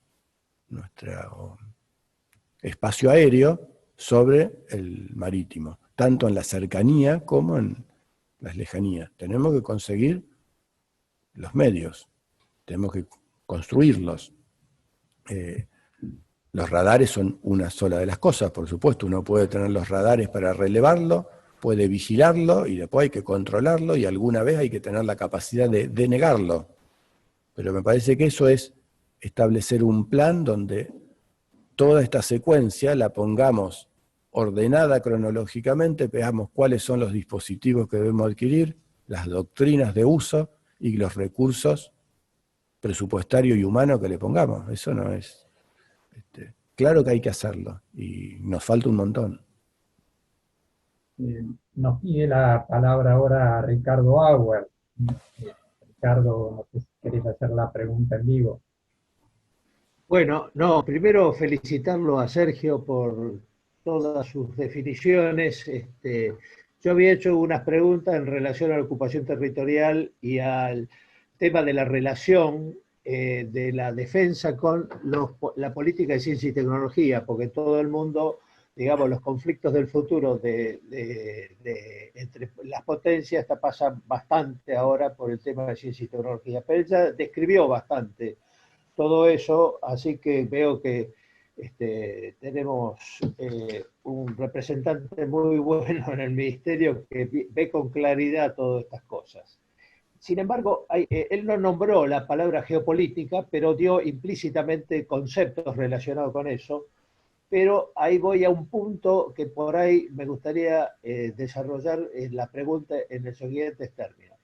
espacio aéreo sobre el marítimo, tanto en la cercanía como en las lejanías. Tenemos que conseguir los medios, tenemos que construirlos. Los radares son una sola de las cosas, por supuesto, uno puede tener los radares para relevarlo, puede vigilarlo y después hay que controlarlo y alguna vez hay que tener la capacidad de denegarlo. Pero me parece que eso es establecer un plan donde toda esta secuencia la pongamos ordenada cronológicamente, veamos cuáles son los dispositivos que debemos adquirir, las doctrinas de uso y los recursos presupuestarios y humanos que le pongamos. Eso no es... claro que hay que hacerlo y nos falta un montón. Nos pide la palabra ahora Ricardo Auer. Ricardo, no sé si querés hacer la pregunta en vivo. Bueno, no, primero felicitarlo a Sergio por todas sus definiciones. Yo había hecho unas preguntas en relación a la ocupación territorial y al tema de la relación de la defensa con la política de ciencia y tecnología, porque todo el mundo, digamos, los conflictos del futuro entre las potencias pasan bastante ahora por el tema de ciencia y tecnología. Pero ella describió bastante todo eso, así que veo que tenemos un representante muy bueno en el ministerio que ve con claridad todas estas cosas. Sin embargo, él no nombró la palabra geopolítica, pero dio implícitamente conceptos relacionados con eso. Pero ahí voy a un punto que por ahí me gustaría desarrollar la pregunta en los siguientes términos.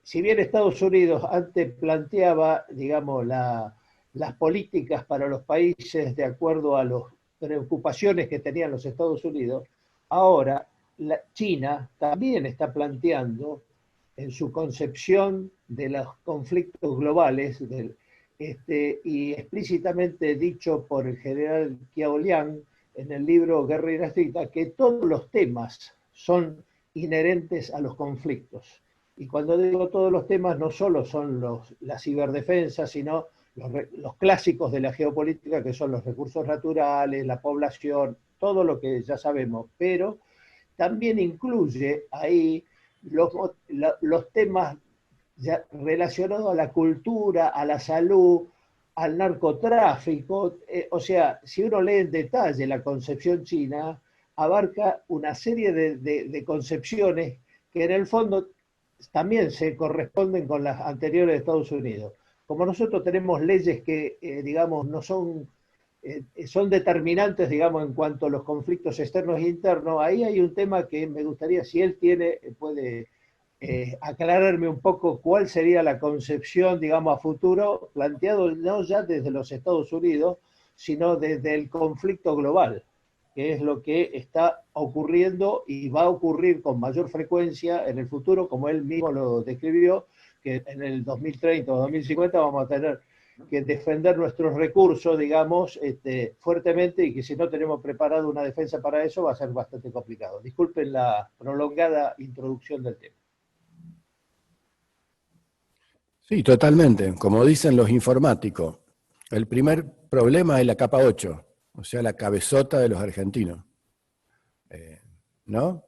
Si bien Estados Unidos antes planteaba, digamos, las políticas para los países de acuerdo a las preocupaciones que tenían los Estados Unidos, ahora China también está planteando en su concepción de los conflictos globales, y explícitamente dicho por el general Qiao Liang en el libro Guerra Irrestricta, que todos los temas son inherentes a los conflictos. Y cuando digo todos los temas, no solo son la ciberdefensa, sino los clásicos de la geopolítica, que son los recursos naturales, la población, todo lo que ya sabemos, pero también incluye ahí los temas ya relacionados a la cultura, a la salud, al narcotráfico. O sea, si uno lee en detalle la concepción china, abarca una serie de concepciones que en el fondo también se corresponden con las anteriores de Estados Unidos. Como nosotros tenemos leyes que, digamos, no son determinantes, digamos, en cuanto a los conflictos externos e internos, ahí hay un tema que me gustaría, si él puede aclararme un poco cuál sería la concepción, digamos, a futuro, planteado no ya desde los Estados Unidos, sino desde el conflicto global, que es lo que está ocurriendo y va a ocurrir con mayor frecuencia en el futuro, como él mismo lo describió, que en el 2030 o 2050 vamos a tener que defender nuestros recursos, digamos, fuertemente, y que si no tenemos preparado una defensa para eso va a ser bastante complicado. Disculpen la prolongada introducción del tema. Sí, totalmente. Como dicen los informáticos, el primer problema es la capa 8, o sea, la cabezota de los argentinos. ¿No?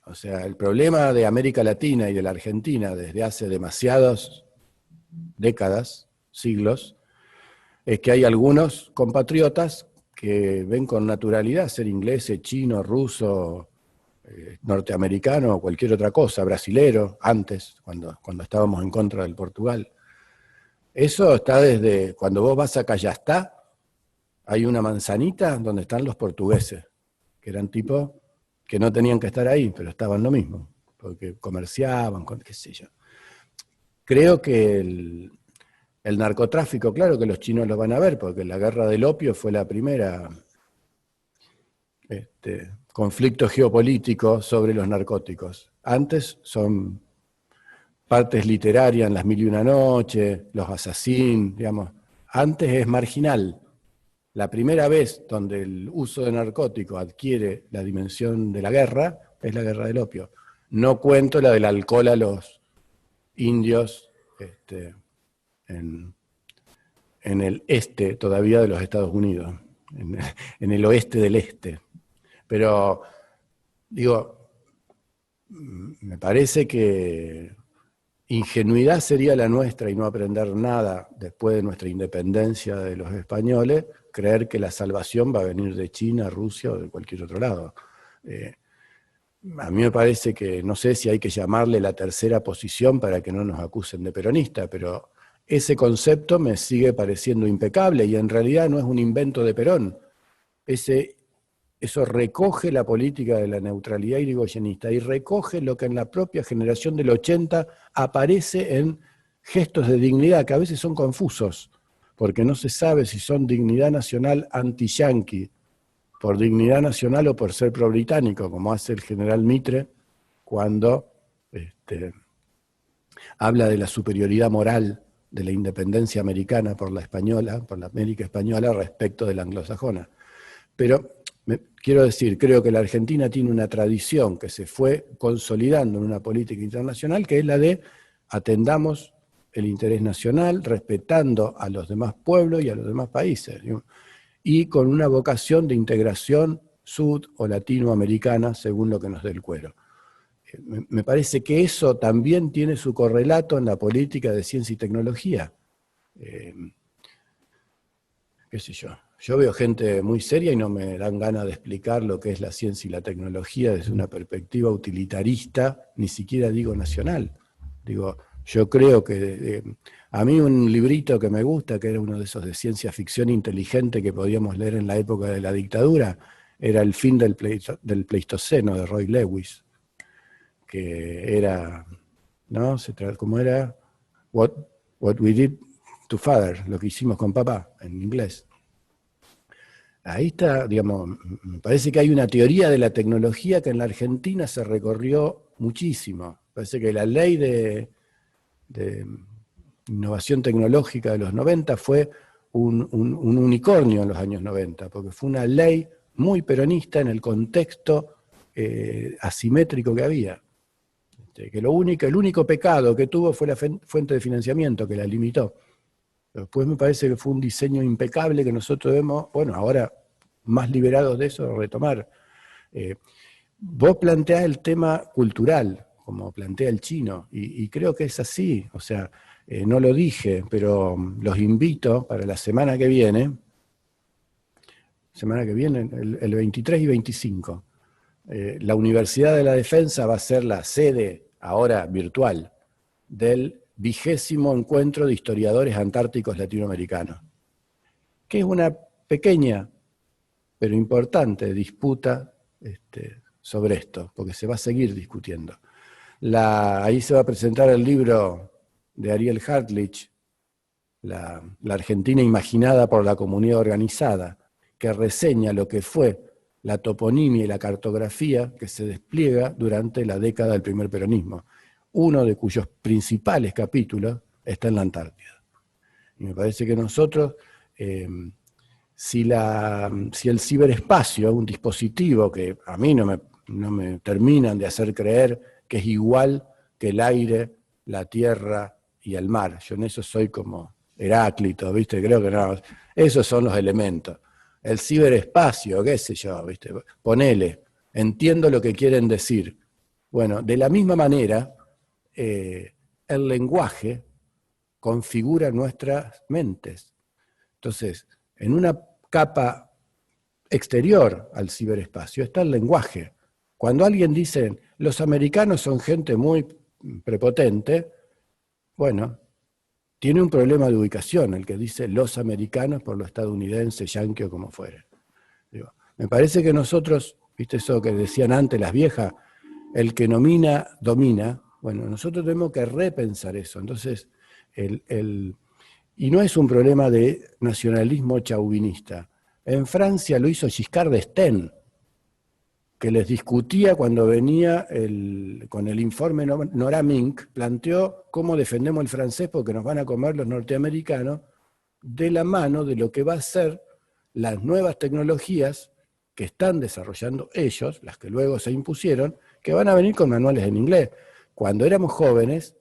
O sea, el problema de América Latina y de la Argentina desde hace demasiadas décadas, siglos, es que hay algunos compatriotas que ven con naturalidad ser ingleses, chino, ruso, norteamericano o cualquier otra cosa, brasilero, antes, cuando estábamos en contra del Portugal. Eso está desde, cuando vos vas a Callastá, hay una manzanita donde están los portugueses, que eran tipos que no tenían que estar ahí, pero estaban lo mismo, porque comerciaban, qué sé yo. Creo que el narcotráfico, claro que los chinos lo van a ver, porque la guerra del opio fue la primera conflicto geopolítico sobre los narcóticos. Antes son partes literarias en Las Mil y una Noches, Los Assassins, digamos. Antes es marginal. La primera vez donde el uso de narcóticos adquiere la dimensión de la guerra es la guerra del opio. No cuento la del alcohol a los indios en el este todavía de los Estados Unidos, en el oeste del este. Pero, digo, me parece que ingenuidad sería la nuestra y no aprender nada después de nuestra independencia de los españoles, creer que la salvación va a venir de China, Rusia o de cualquier otro lado. A mí me parece que, no sé si hay que llamarle la tercera posición para que no nos acusen de peronista, pero ese concepto me sigue pareciendo impecable y en realidad no es un invento de Perón. Eso recoge la política de la neutralidad irigoyenista y recoge lo que en la propia generación del 80 aparece en gestos de dignidad que a veces son confusos, porque no se sabe si son dignidad nacional anti-yanqui, por dignidad nacional o por ser pro-británico, como hace el general Mitre cuando habla de la superioridad moral de la independencia americana por la española, por la América española respecto de la anglosajona. Pero quiero decir, creo que la Argentina tiene una tradición que se fue consolidando en una política internacional, que es la de atendamos el interés nacional, respetando a los demás pueblos y a los demás países, y con una vocación de integración sud- o latinoamericana, según lo que nos dé el cuero. Me parece que eso también tiene su correlato en la política de ciencia y tecnología. Qué sé yo. Yo veo gente muy seria y no me dan ganas de explicar lo que es la ciencia y la tecnología desde una perspectiva utilitarista, ni siquiera digo nacional. Digo, yo creo que a mí un librito que me gusta, que era uno de esos de ciencia ficción inteligente que podíamos leer en la época de la dictadura, era El fin del Pleistoceno de Roy Lewis, que era, ¿no? ¿Cómo era? What we did to father, lo que hicimos con papá, en inglés. Ahí está, digamos, me parece que hay una teoría de la tecnología que en la Argentina se recorrió muchísimo. Parece que la ley de innovación tecnológica de los 90 fue un unicornio en los años 90, porque fue una ley muy peronista en el contexto asimétrico que había. Que el único pecado que tuvo fue la fuente de financiamiento, que la limitó. Después me parece que fue un diseño impecable que nosotros debemos, bueno, ahora más liberados de eso, retomar. Vos planteás el tema cultural, como plantea el chino, y creo que es así, o sea, no lo dije, pero los invito para la semana que viene, el 23 y 25, la Universidad de la Defensa va a ser la sede, ahora virtual, del 20º Encuentro de Historiadores Antárticos Latinoamericanos, que es una pequeña pero importante disputa sobre esto, porque se va a seguir discutiendo. Ahí se va a presentar el libro de Ariel Hartlich, la Argentina imaginada por la comunidad organizada, que reseña lo que fue la toponimia y la cartografía que se despliega durante la década del primer peronismo, uno de cuyos principales capítulos está en la Antártida. Y me parece que nosotros, si el ciberespacio es un dispositivo que a mí no me terminan de hacer creer que es igual que el aire, la tierra y el mar, yo en eso soy como Heráclito, ¿viste? Creo que no, esos son los elementos. El ciberespacio, qué sé yo, ¿viste? Ponele, entiendo lo que quieren decir. Bueno, de la misma manera, el lenguaje configura nuestras mentes. Entonces, en una capa exterior al ciberespacio está el lenguaje. Cuando alguien dice, los americanos son gente muy prepotente, bueno, tiene un problema de ubicación, el que dice los americanos por lo estadounidense, yanqui o como fuere. Digo, me parece que nosotros, viste eso que decían antes las viejas, el que nomina, domina. Bueno, nosotros tenemos que repensar eso. Entonces, y no es un problema de nacionalismo chauvinista. En Francia lo hizo Giscard d'Estaing, que les discutía cuando venía con el informe Nora-Mink, planteó cómo defendemos el francés porque nos van a comer los norteamericanos, de la mano de lo que va a ser las nuevas tecnologías que están desarrollando ellos, las que luego se impusieron, que van a venir con manuales en inglés. Cuando éramos jóvenes,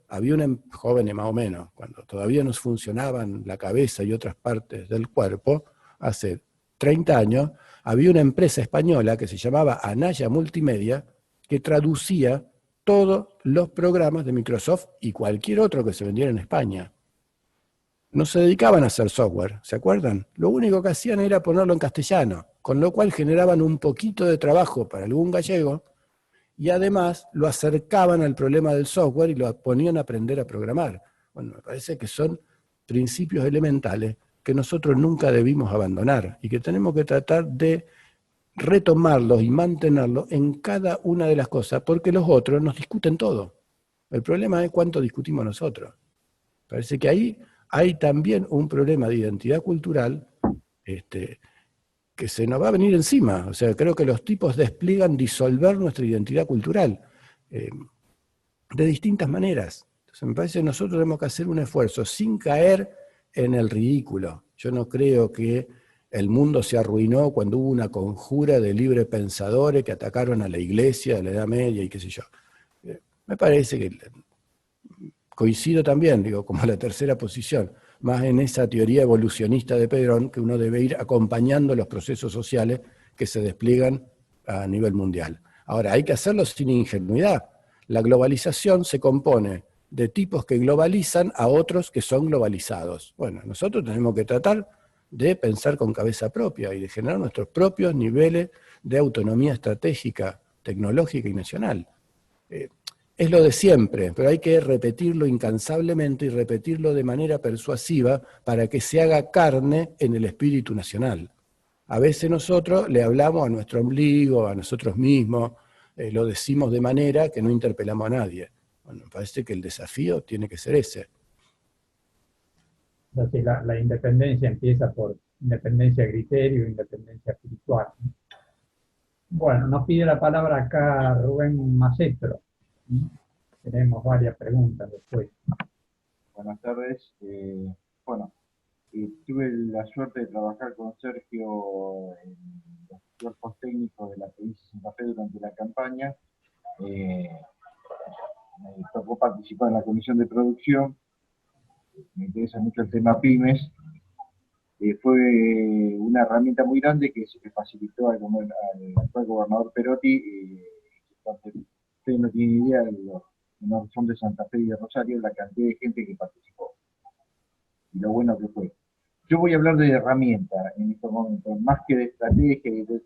jóvenes más o menos, cuando todavía nos funcionaban la cabeza y otras partes del cuerpo, hace 30 años, había una empresa española que se llamaba Anaya Multimedia, que traducía todos los programas de Microsoft y cualquier otro que se vendiera en España. No se dedicaban a hacer software, ¿se acuerdan? Lo único que hacían era ponerlo en castellano, con lo cual generaban un poquito de trabajo para algún gallego y además lo acercaban al problema del software y lo ponían a aprender a programar. Bueno, me parece que son principios elementales que nosotros nunca debimos abandonar y que tenemos que tratar de retomarlos y mantenerlos en cada una de las cosas, porque los otros nos discuten todo. El problema es cuánto discutimos nosotros. Parece que ahí hay también un problema de identidad cultural que se nos va a venir encima. O sea, creo que los tipos despliegan disolver nuestra identidad cultural de distintas maneras. Entonces me parece que nosotros tenemos que hacer un esfuerzo sin caer en el ridículo. Yo no creo que el mundo se arruinó cuando hubo una conjura de libre pensadores que atacaron a la iglesia de la Edad Media y qué sé yo. Me parece que coincido también, digo, como la tercera posición, más en esa teoría evolucionista de Pedrón, que uno debe ir acompañando los procesos sociales que se despliegan a nivel mundial. Ahora, hay que hacerlo sin ingenuidad. La globalización se compone de tipos que globalizan a otros que son globalizados. Bueno, nosotros tenemos que tratar de pensar con cabeza propia y de generar nuestros propios niveles de autonomía estratégica, tecnológica y nacional. Es lo de siempre, pero hay que repetirlo incansablemente y repetirlo de manera persuasiva para que se haga carne en el espíritu nacional. A veces nosotros le hablamos a nuestro ombligo, a nosotros mismos, lo decimos de manera que no interpelamos a nadie. Bueno, me parece que el desafío tiene que ser ese. Entonces, la independencia empieza por independencia de criterio, independencia espiritual. Bueno, nos pide la palabra acá Rubén Macestro. Tenemos varias preguntas después. Buenas tardes. Tuve la suerte de trabajar con Sergio en los cuerpos técnicos de la provincia de Santa Fe durante la campaña. Me tocó participar en la comisión de producción. Me interesa mucho el tema pymes. Fue una herramienta muy grande que se le facilitó al actual gobernador Perotti. Ustedes no tienen idea no son de Santa Fe y de Rosario, la cantidad de gente que participó y lo bueno que fue. Yo voy a hablar de herramientas en estos momentos, más que de estrategia y de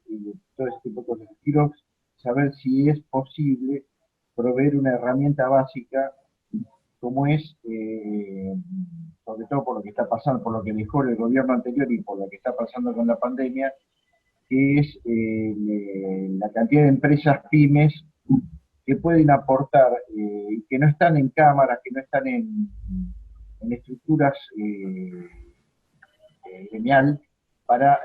todo este tipo de cosas. Quiero saber si es posible proveer una herramienta básica como es, sobre todo por lo que está pasando, por lo que dejó el gobierno anterior y por lo que está pasando con la pandemia, que es la cantidad de empresas pymes que pueden aportar, que no están en cámaras, que no están en estructuras gremial, para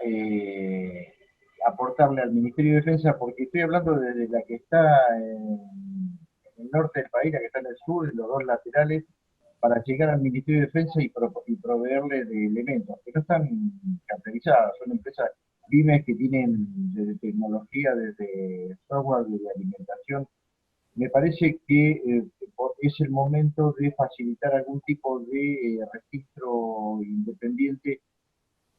aportarle al Ministerio de Defensa, porque estoy hablando desde la que está en el norte del país, la que está en el sur, en los dos laterales, para llegar al Ministerio de Defensa y proveerle de elementos, que no están caracterizadas, son empresas pymes que tienen desde tecnología, desde software, desde alimentación. Me parece que es el momento de facilitar algún tipo de registro independiente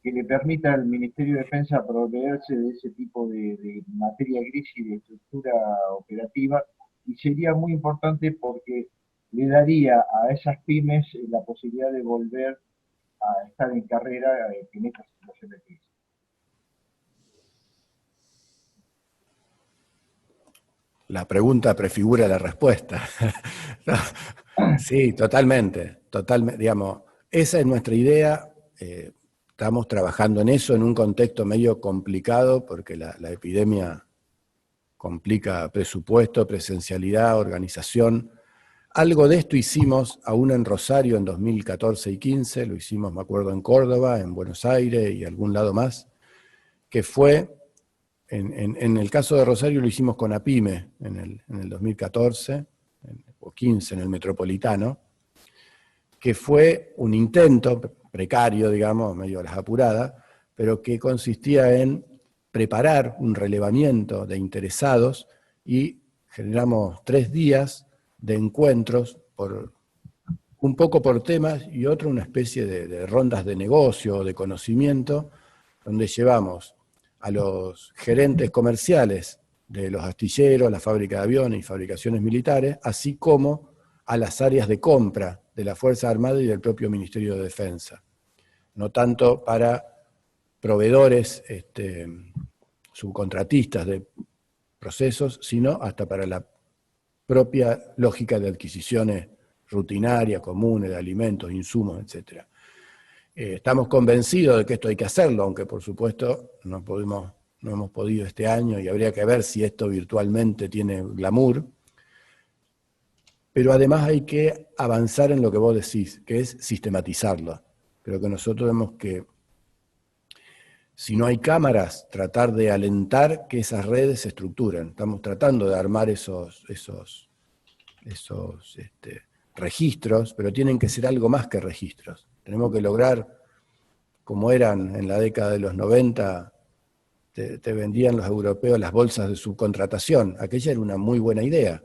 que le permita al Ministerio de Defensa proveerse de ese tipo de materia gris y de estructura operativa, y sería muy importante porque le daría a esas pymes la posibilidad de volver a estar en carrera en esta situación de crisis. La pregunta prefigura la respuesta. Sí, totalmente, digamos, esa es nuestra idea. Estamos trabajando en eso en un contexto medio complicado porque la epidemia complica presupuesto, presencialidad, organización. Algo de esto hicimos aún en Rosario en 2014 y 15, lo hicimos, me acuerdo, en Córdoba, en Buenos Aires y algún lado más, que fue En el caso de Rosario lo hicimos con APYME en el 2014, o 15 en el Metropolitano, que fue un intento precario, digamos, medio a las apuradas, pero que consistía en preparar un relevamiento de interesados y generamos 3 días de encuentros, un poco por temas y otro una especie de rondas de negocio, de conocimiento, donde llevamos a los gerentes comerciales de los astilleros, la fábrica de aviones y fabricaciones militares, así como a las áreas de compra de la Fuerza Armada y del propio Ministerio de Defensa. No tanto para proveedores subcontratistas de procesos, sino hasta para la propia lógica de adquisiciones rutinarias, comunes, de alimentos, insumos, etc. Estamos convencidos de que esto hay que hacerlo, aunque por supuesto no hemos podido este año y habría que ver si esto virtualmente tiene glamour. Pero además hay que avanzar en lo que vos decís, que es sistematizarlo. Creo que nosotros tenemos que, si no hay cámaras, tratar de alentar que esas redes se estructuren. Estamos tratando de armar esos registros, pero tienen que ser algo más que registros. Tenemos que lograr, como eran en la década de los 90, te vendían los europeos las bolsas de subcontratación. Aquella era una muy buena idea,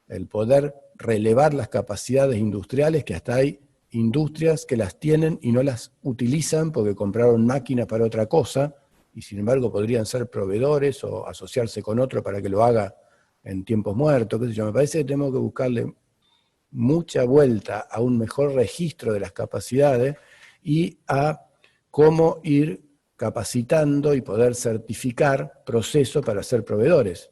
el poder relevar las capacidades industriales, que hasta hay industrias que las tienen y no las utilizan porque compraron máquinas para otra cosa, y sin embargo podrían ser proveedores o asociarse con otro para que lo haga en tiempos muertos, qué sé yo. Me parece que tenemos que buscarle mucha vuelta a un mejor registro de las capacidades y a cómo ir capacitando y poder certificar procesos para ser proveedores,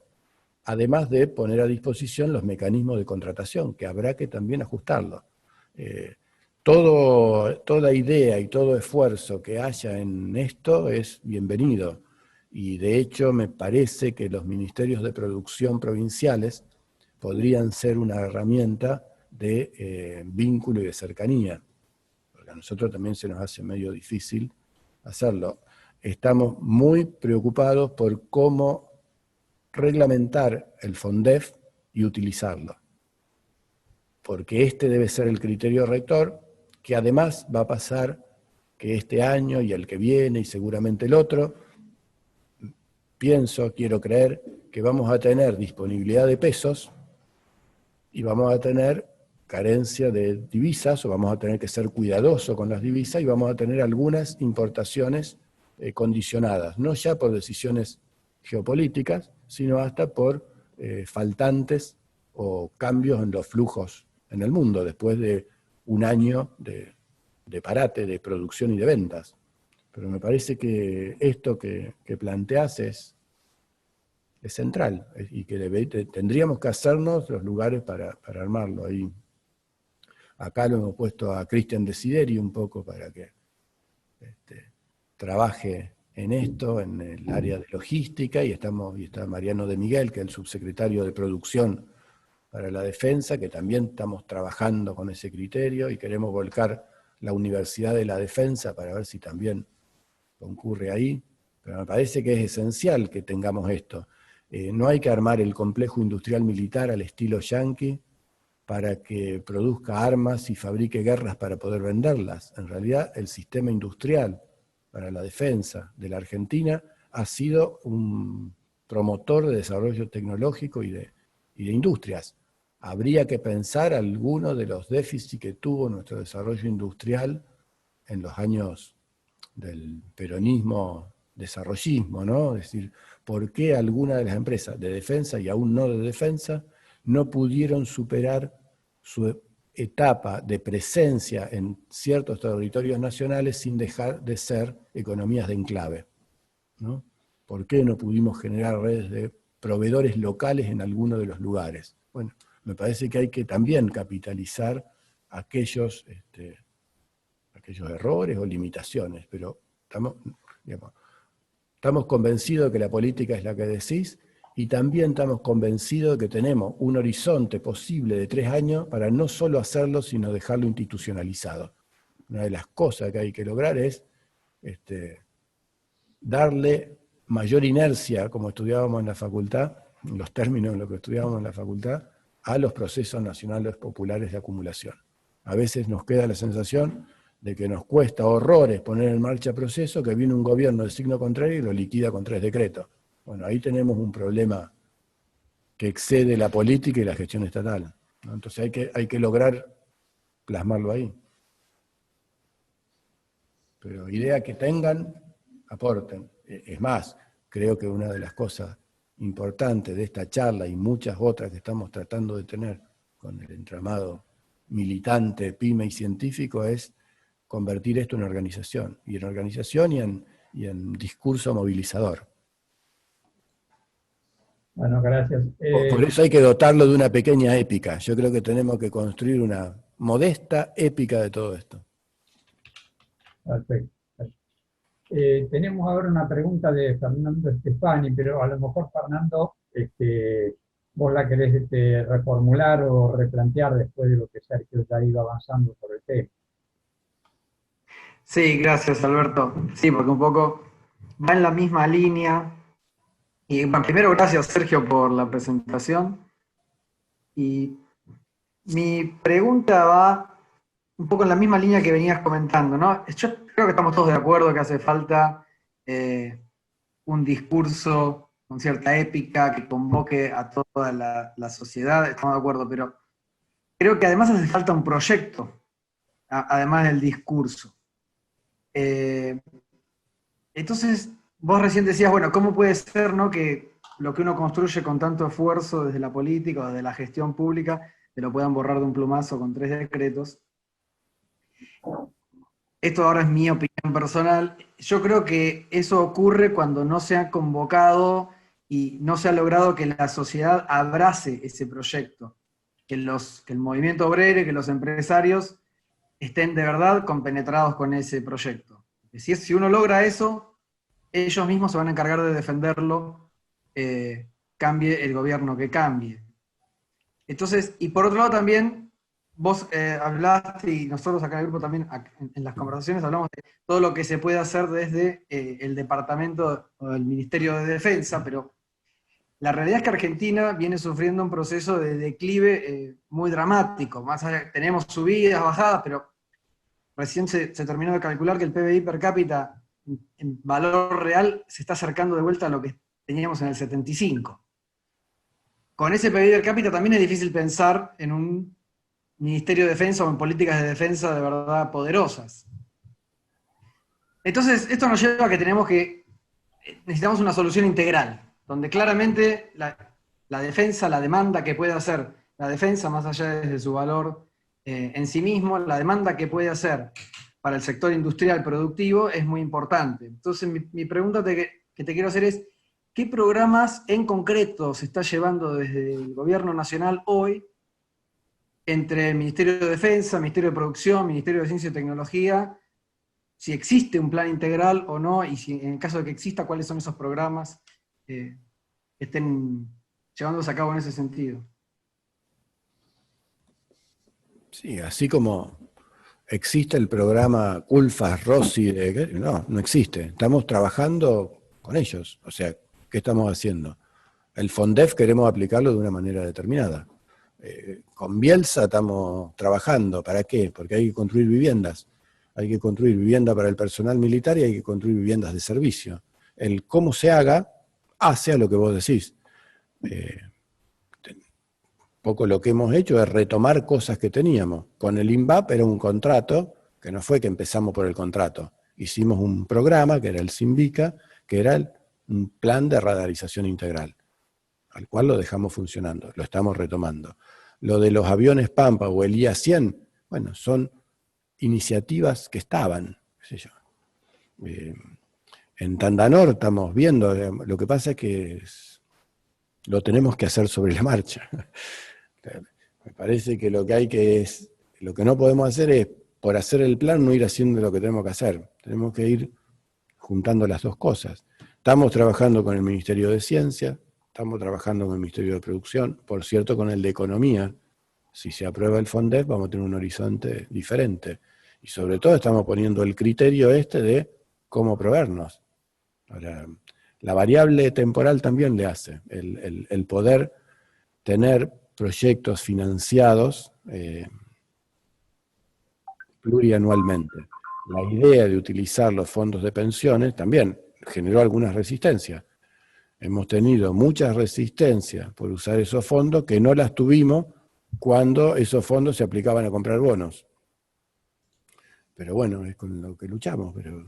además de poner a disposición los mecanismos de contratación, que habrá que también ajustarlos. Toda idea y todo esfuerzo que haya en esto es bienvenido, y de hecho me parece que los ministerios de producción provinciales podrían ser una herramienta de vínculo y de cercanía, porque a nosotros también se nos hace medio difícil hacerlo. Estamos muy preocupados por cómo reglamentar el FONDEF y utilizarlo, porque este debe ser el criterio rector, que además va a pasar que este año y el que viene y seguramente el otro, quiero creer, que vamos a tener disponibilidad de pesos y vamos a tener carencia de divisas, o vamos a tener que ser cuidadosos con las divisas, y vamos a tener algunas importaciones condicionadas, no ya por decisiones geopolíticas, sino hasta por faltantes o cambios en los flujos en el mundo, después de un año de parate de producción y de ventas. Pero me parece que esto que planteás es central, y que tendríamos que hacernos los lugares para armarlo. Ahí, acá lo hemos puesto a Cristian Desideri un poco para que trabaje en esto, en el área de logística, y está Mariano de Miguel, que es el subsecretario de Producción para la Defensa, que también estamos trabajando con ese criterio, y queremos volcar la Universidad de la Defensa para ver si también concurre ahí. Pero me parece que es esencial que tengamos esto. No hay que armar el complejo industrial militar al estilo yanqui para que produzca armas y fabrique guerras para poder venderlas. En realidad, el sistema industrial para la defensa de la Argentina ha sido un promotor de desarrollo tecnológico y de industrias. Habría que pensar algunos de los déficits que tuvo nuestro desarrollo industrial en los años del peronismo desarrollismo, ¿no? Es decir, ¿por qué algunas de las empresas de defensa y aún no de defensa no pudieron superar su etapa de presencia en ciertos territorios nacionales sin dejar de ser economías de enclave, ¿no? ¿Por qué no pudimos generar redes de proveedores locales en algunos de los lugares? Bueno, me parece que hay que también capitalizar aquellos errores o limitaciones, pero estamos convencidos de que la política es la que decís, y también estamos convencidos de que tenemos un horizonte posible de 3 años para no solo hacerlo, sino dejarlo institucionalizado. Una de las cosas que hay que lograr es darle mayor inercia, como estudiábamos en la facultad, en los términos de lo que estudiábamos en la facultad, a los procesos nacionales populares de acumulación. A veces nos queda la sensación de que nos cuesta horrores poner en marcha procesos, que viene un gobierno de signo contrario y lo liquida con 3 decretos. Bueno, ahí tenemos un problema que excede la política y la gestión estatal, ¿no? Entonces hay que lograr plasmarlo ahí. Pero idea que tengan, aporten. Es más, creo que una de las cosas importantes de esta charla y muchas otras que estamos tratando de tener con el entramado militante, pyme y científico es convertir esto en organización, y en discurso movilizador. Bueno, gracias. Por eso hay que dotarlo de una pequeña épica. Yo creo que tenemos que construir una modesta épica de todo esto. Perfecto. Tenemos ahora una pregunta de Fernando Estefani, pero a lo mejor, Fernando, vos la querés reformular o replantear después de lo que Sergio ya iba avanzando por el tema. Sí, gracias, Alberto. Sí, porque un poco va en la misma línea. Y bueno, primero, gracias, Sergio, por la presentación. Y mi pregunta va un poco en la misma línea que venías comentando, ¿no? Yo creo que estamos todos de acuerdo que hace falta un discurso con cierta épica que convoque a toda la sociedad, estamos de acuerdo, pero creo que además hace falta un proyecto, además del discurso. Entonces, vos recién decías, bueno, ¿cómo puede ser, ¿no?, que lo que uno construye con tanto esfuerzo desde la política o desde la gestión pública, te lo puedan borrar de un plumazo con 3 decretos? Esto ahora es mi opinión personal. Yo creo que eso ocurre cuando no se ha convocado y no se ha logrado que la sociedad abrace ese proyecto, que el movimiento obrero y que los empresarios estén de verdad compenetrados con ese proyecto. Si uno logra eso, ellos mismos se van a encargar de defenderlo, cambie el gobierno que cambie. Entonces, y por otro lado también, vos hablaste, y nosotros acá en el grupo también, en las conversaciones hablamos de todo lo que se puede hacer desde el Departamento o el Ministerio de Defensa, pero la realidad es que Argentina viene sufriendo un proceso de declive muy dramático. Más allá, tenemos subidas, bajadas, pero recién se terminó de calcular que el PBI per cápita en valor real se está acercando de vuelta a lo que teníamos en el 75. Con ese PBI per cápita también es difícil pensar en un Ministerio de Defensa o en políticas de defensa de verdad poderosas. Entonces, esto nos lleva a que necesitamos una solución integral, donde claramente la defensa, la demanda que puede hacer la defensa, más allá de su valor en sí mismo, la demanda que puede hacer para el sector industrial productivo es muy importante. Entonces, mi pregunta que te quiero hacer es, ¿qué programas en concreto se está llevando desde el Gobierno Nacional hoy entre el Ministerio de Defensa, Ministerio de Producción, Ministerio de Ciencia y Tecnología, si existe un plan integral o no, y si en el caso de que exista, cuáles son esos programas que estén llevándose a cabo en ese sentido? Sí, así como existe el programa Culfas Rossi, no existe. Estamos trabajando con ellos. O sea, ¿qué estamos haciendo? El FONDEF queremos aplicarlo de una manera determinada. Con Bielsa estamos trabajando. ¿Para qué? Porque hay que construir viviendas. Hay que construir vivienda para el personal militar y hay que construir viviendas de servicio. El cómo se haga, hace a lo que vos decís. Poco lo que hemos hecho es retomar cosas que teníamos. Con el INVAP era un contrato, que no fue que empezamos por el contrato. Hicimos un programa, que era el SINVICA, que era un plan de radarización integral, al cual lo dejamos funcionando, lo estamos retomando. Lo de los aviones Pampa o el IA-100, bueno, son iniciativas que estaban, qué sé yo. En Tandanor estamos viendo, lo que pasa es que lo tenemos que hacer sobre la marcha. Me parece que lo que no podemos hacer es, por hacer el plan, no ir haciendo lo que tenemos que hacer. Tenemos que ir juntando las dos cosas. Estamos trabajando con el Ministerio de Ciencia, estamos trabajando con el Ministerio de Producción, por cierto, con el de Economía. Si se aprueba el FONDEF, vamos a tener un horizonte diferente. Y sobre todo estamos poniendo el criterio de cómo proveernos. Ahora, La variable temporal también le hace, el poder tener proyectos financiados plurianualmente. La idea de utilizar los fondos de pensiones también generó algunas resistencias. Hemos tenido muchas resistencias por usar esos fondos que no las tuvimos cuando esos fondos se aplicaban a comprar bonos. Pero bueno, es con lo que luchamos, pero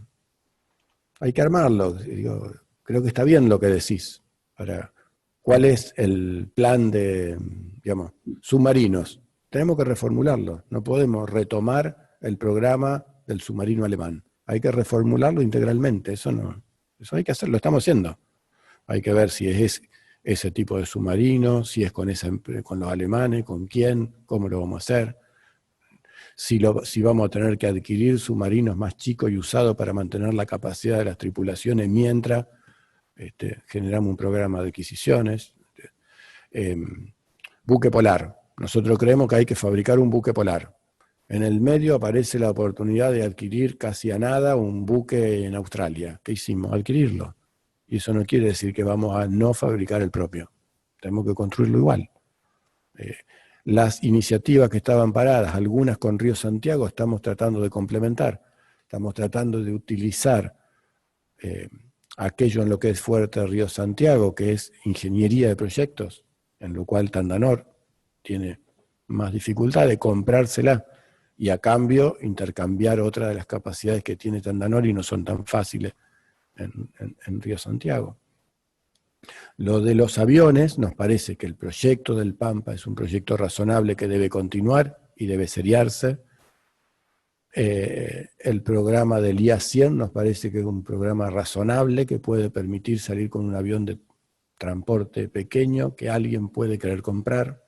hay que armarlo. Digo, creo que está bien lo que decís. Ahora, ¿cuál es el plan de, digamos, submarinos? Tenemos que reformularlo. No podemos retomar el programa del submarino alemán. Hay que reformularlo integralmente. Eso hay que hacerlo, lo estamos haciendo. Hay que ver si es ese tipo de submarino, si es con los alemanes, con quién, cómo lo vamos a hacer. Si vamos a tener que adquirir submarinos más chicos y usados para mantener la capacidad de las tripulaciones mientras generamos un programa de adquisiciones. Buque polar. Nosotros creemos que hay que fabricar un buque polar. En el medio aparece la oportunidad de adquirir casi a nada un buque en Australia. ¿Qué hicimos? Adquirirlo. Y eso no quiere decir que vamos a no fabricar el propio. Tenemos que construirlo igual. Las iniciativas que estaban paradas, algunas con Río Santiago, estamos tratando de complementar. Estamos tratando de utilizar aquello en lo que es fuerte Río Santiago, que es ingeniería de proyectos, en lo cual Tandanor tiene más dificultad de comprársela y a cambio intercambiar otra de las capacidades que tiene Tandanor y no son tan fáciles en Río Santiago. Lo de los aviones, nos parece que el proyecto del Pampa es un proyecto razonable que debe continuar y debe seriarse. El programa del IA-100 nos parece que es un programa razonable que puede permitir salir con un avión de transporte pequeño que alguien puede querer comprar.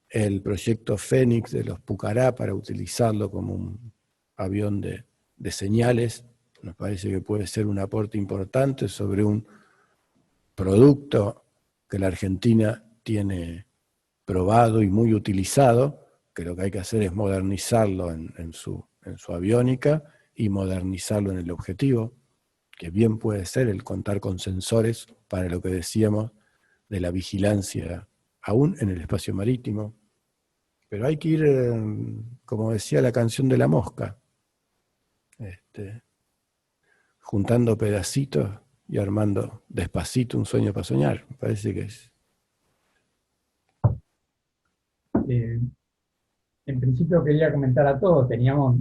El proyecto Fénix de los Pucará para utilizarlo como un avión de señales, nos parece que puede ser un aporte importante sobre un producto que la Argentina tiene probado y muy utilizado, que lo que hay que hacer es modernizarlo en su aviónica y modernizarlo en el objetivo, que bien puede ser el contar con sensores para lo que decíamos de la vigilancia aún en el espacio marítimo. Pero hay que ir, como decía la canción de La Mosca, juntando pedacitos y armando despacito un sueño para soñar. Me parece que es. En principio quería comentar a todos, teníamos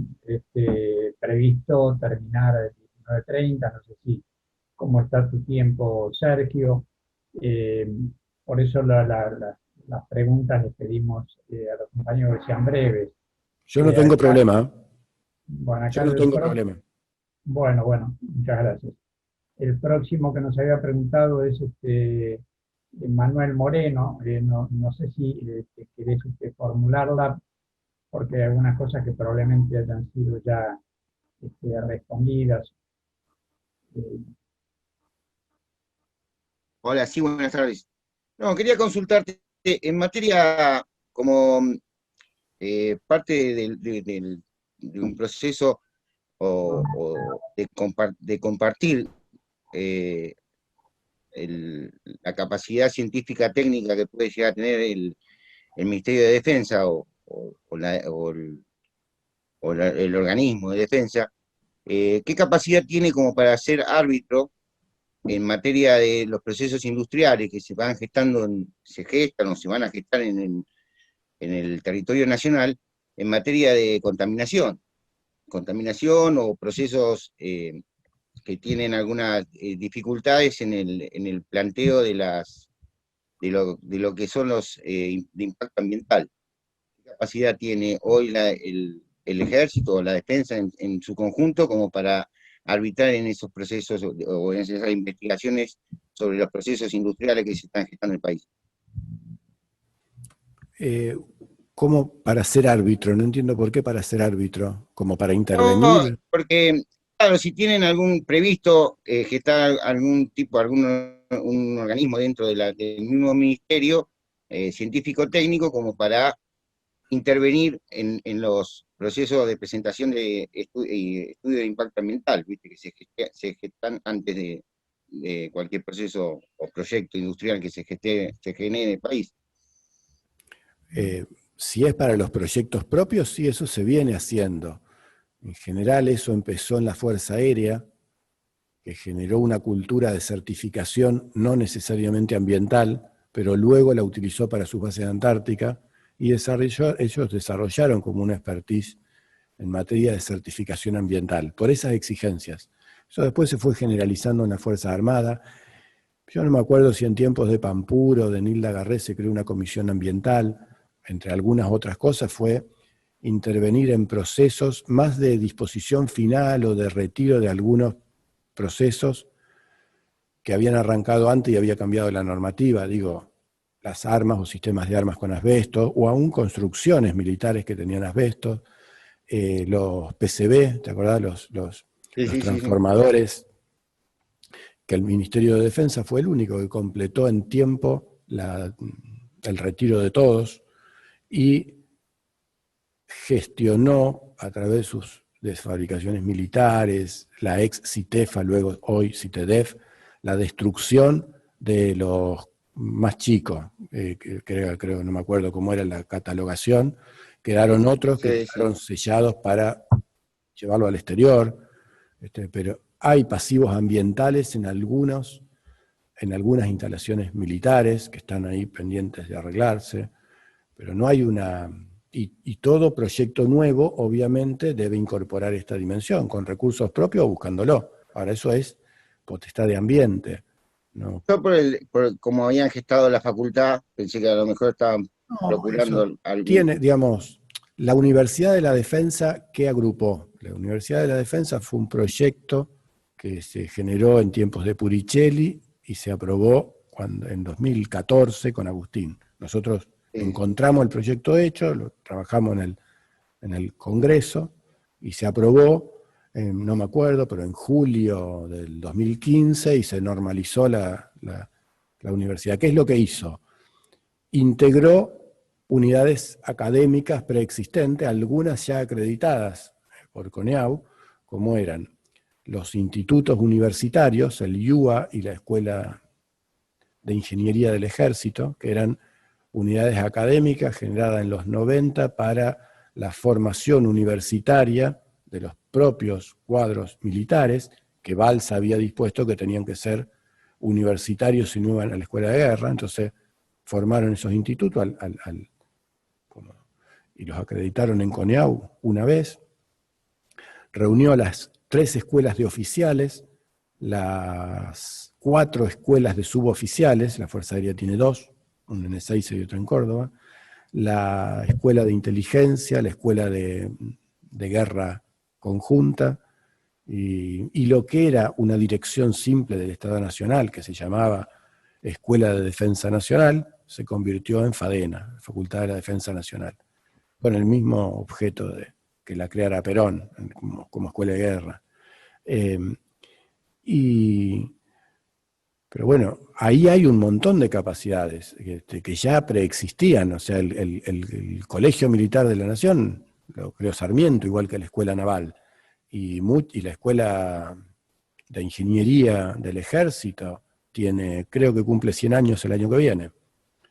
previsto terminar a las 19:30, no sé si cómo está tu tiempo, Sergio. Por eso las preguntas les pedimos a los compañeros que sean breves. Yo no tengo problema. Bueno, acá Yo no tengo problema. Bueno, muchas gracias. El próximo que nos había preguntado es Manuel Moreno. No sé si querés formularla, porque hay algunas cosas que probablemente hayan sido ya respondidas. Hola, sí, buenas tardes. No, quería consultarte en materia como parte de un proceso o de compartir la capacidad científica técnica que puede llegar a tener el Ministerio de Defensa el organismo de defensa. ¿Qué capacidad tiene como para ser árbitro en materia de los procesos industriales que se gestan o se van a gestar en el territorio nacional en materia de contaminación o procesos que tienen algunas dificultades en el planteo de lo que son los de impacto ambiental? ¿Qué capacidad tiene hoy el ejército o la defensa en su conjunto como para arbitrar en esos procesos o en esas investigaciones sobre los procesos industriales que se están gestando en el país? ¿Cómo para ser árbitro? No entiendo por qué para ser árbitro. ¿Como para intervenir? No, porque, claro, si tienen algún previsto gestar un organismo dentro del mismo ministerio científico-técnico como para intervenir en los procesos de presentación de estudio de impacto ambiental, ¿viste? Que se gestan antes cualquier proceso o proyecto industrial que se genere en el país. Si es para los proyectos propios, sí, eso se viene haciendo. En general eso empezó en la Fuerza Aérea, que generó una cultura de certificación no necesariamente ambiental, pero luego la utilizó para sus bases antárticas, y ellos desarrollaron como una expertise en materia de certificación ambiental, por esas exigencias. Eso después se fue generalizando en la Fuerza Armada. Yo no me acuerdo si en tiempos de Pampuro o de Nilda Garré se creó una comisión ambiental. Entre algunas otras cosas fue intervenir en procesos más de disposición final o de retiro de algunos procesos que habían arrancado antes y había cambiado la normativa, digo, las armas o sistemas de armas con asbesto, o aún construcciones militares que tenían asbesto, los PCB, ¿te acordás? Los transformadores, que el Ministerio de Defensa fue el único que completó en tiempo el retiro de todos, y gestionó a través de sus fabricaciones militares, la ex CITEFA, luego hoy CITEDEF, la destrucción de los más chicos, creo, no me acuerdo cómo era la catalogación, quedaron otros que quedaron sellados para llevarlo al exterior, pero hay pasivos ambientales en algunas instalaciones militares que están ahí pendientes de arreglarse, pero no hay una... Y todo proyecto nuevo, obviamente, debe incorporar esta dimensión, con recursos propios o buscándolo. Ahora, eso es potestad de ambiente, ¿no? Yo, como habían gestado la facultad, pensé que a lo mejor estaban procurando algo. Tiene, digamos, la Universidad de la Defensa, ¿qué agrupó? La Universidad de la Defensa fue un proyecto que se generó en tiempos de Puricelli y se aprobó en 2014 con Agustín. Nosotros encontramos el proyecto hecho, lo trabajamos en el Congreso y se aprobó, no me acuerdo, pero en julio del 2015 y se normalizó la universidad. ¿Qué es lo que hizo? Integró unidades académicas preexistentes, algunas ya acreditadas por CONEAU, como eran los institutos universitarios, el IUA y la Escuela de Ingeniería del Ejército, que eran unidades académicas generadas en los 90 para la formación universitaria de los propios cuadros militares, que Balsa había dispuesto que tenían que ser universitarios si no iban a la escuela de guerra, entonces formaron esos institutos y los acreditaron en CONEAU una vez, reunió las 3 escuelas de oficiales, las 4 escuelas de suboficiales, la Fuerza Aérea tiene 2, uno en Ezeiza y otro en Córdoba, la escuela de inteligencia, la escuela de guerra conjunta, y lo que era una dirección simple del Estado Nacional, que se llamaba Escuela de Defensa Nacional, se convirtió en FADENA, Facultad de la Defensa Nacional, con el mismo objeto que la creara Perón, como escuela de guerra. Pero bueno, ahí hay un montón de capacidades que ya preexistían, o sea, el Colegio Militar de la Nación lo creó Sarmiento, igual que la Escuela Naval, y la Escuela de Ingeniería del Ejército creo que cumple 100 años el año que viene,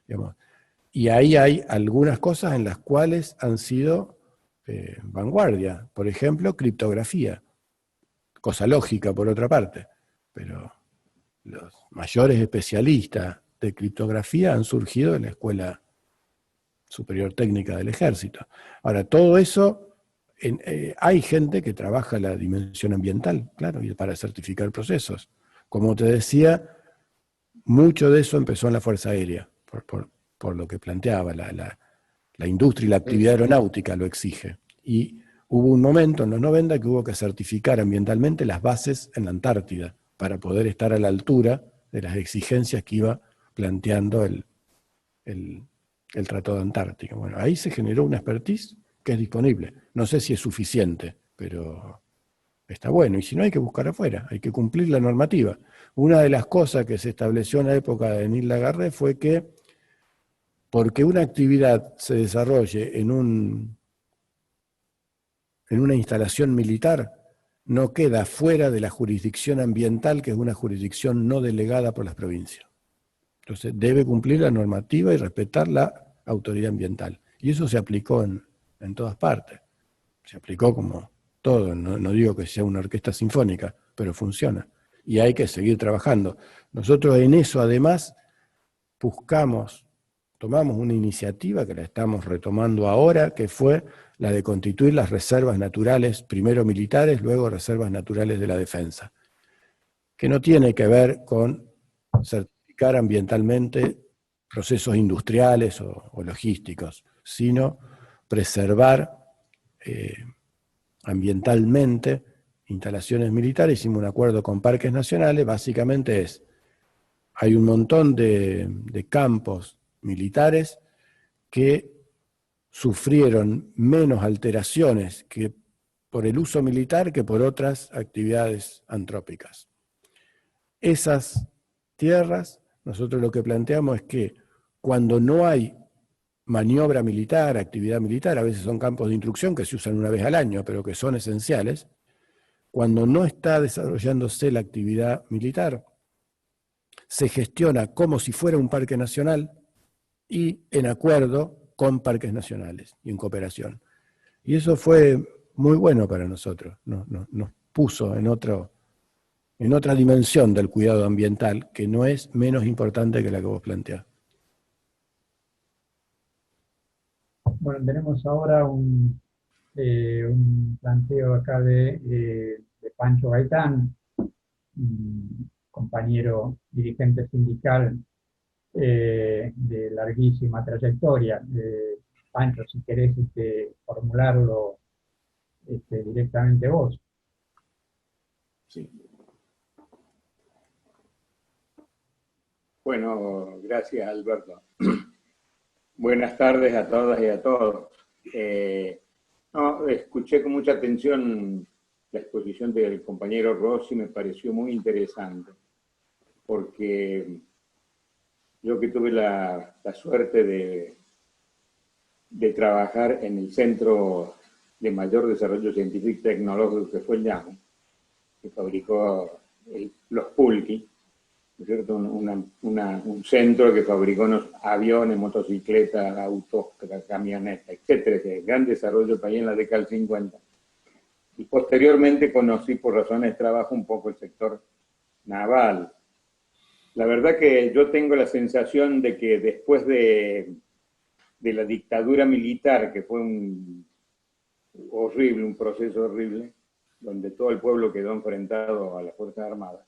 digamos. Y ahí hay algunas cosas en las cuales han sido vanguardia, por ejemplo, criptografía, cosa lógica por otra parte, pero los mayores especialistas de criptografía han surgido en la Escuela Superior Técnica del Ejército. Ahora, todo eso, hay gente que trabaja la dimensión ambiental, claro, y para certificar procesos. Como te decía, mucho de eso empezó en la Fuerza Aérea, por lo que planteaba, la industria y la actividad aeronáutica lo exige. Y hubo un momento en los 90 que hubo que certificar ambientalmente las bases en la Antártida, para poder estar a la altura de las exigencias que iba planteando el Tratado de Antártica. Bueno, ahí se generó una expertise que es disponible. No sé si es suficiente, pero está bueno. Y si no, hay que buscar afuera, hay que cumplir la normativa. Una de las cosas que se estableció en la época de Nilda Garré fue que, porque una actividad se desarrolle en una instalación militar, no queda fuera de la jurisdicción ambiental, que es una jurisdicción no delegada por las provincias. Entonces debe cumplir la normativa y respetar la autoridad ambiental. Y eso se aplicó en todas partes. Se aplicó como todo, no digo que sea una orquesta sinfónica, pero funciona. Y hay que seguir trabajando. Nosotros en eso además tomamos una iniciativa que la estamos retomando ahora, que fue la de constituir las reservas naturales, primero militares, luego reservas naturales de la defensa, que no tiene que ver con certificar ambientalmente procesos industriales o logísticos, sino preservar ambientalmente instalaciones militares. Hicimos un acuerdo con parques nacionales, básicamente hay un montón de campos militares que sufrieron menos alteraciones por el uso militar que por otras actividades antrópicas. Esas tierras, nosotros lo que planteamos es que cuando no hay maniobra militar, actividad militar, a veces son campos de instrucción que se usan una vez al año, pero que son esenciales, cuando no está desarrollándose la actividad militar, se gestiona como si fuera un parque nacional y en acuerdo con parques nacionales y en cooperación. Y eso fue muy bueno para nosotros, nos puso en otra dimensión del cuidado ambiental, que no es menos importante que la que vos planteás. Bueno, tenemos ahora un planteo acá de Pancho Gaitán, compañero dirigente sindical de larguísima trayectoria. Pancho, si querés formularlo directamente vos. Sí. Bueno, gracias, Alberto. Buenas tardes a todas y a todos. Escuché con mucha atención la exposición del compañero Rossi, me pareció muy interesante, porque yo que tuve la suerte de trabajar en el Centro de Mayor Desarrollo Científico y Tecnológico, que fue el IAMU, que fabricó los Pulqui, ¿no es cierto? Un centro que fabricó unos aviones, motocicletas, autos, camionetas, etcétera, que gran desarrollo del país en la década del 50. Y posteriormente conocí por razones de trabajo un poco el sector naval. La verdad que yo tengo la sensación de que después de la dictadura militar, que fue un proceso horrible, donde todo el pueblo quedó enfrentado a las Fuerzas Armadas,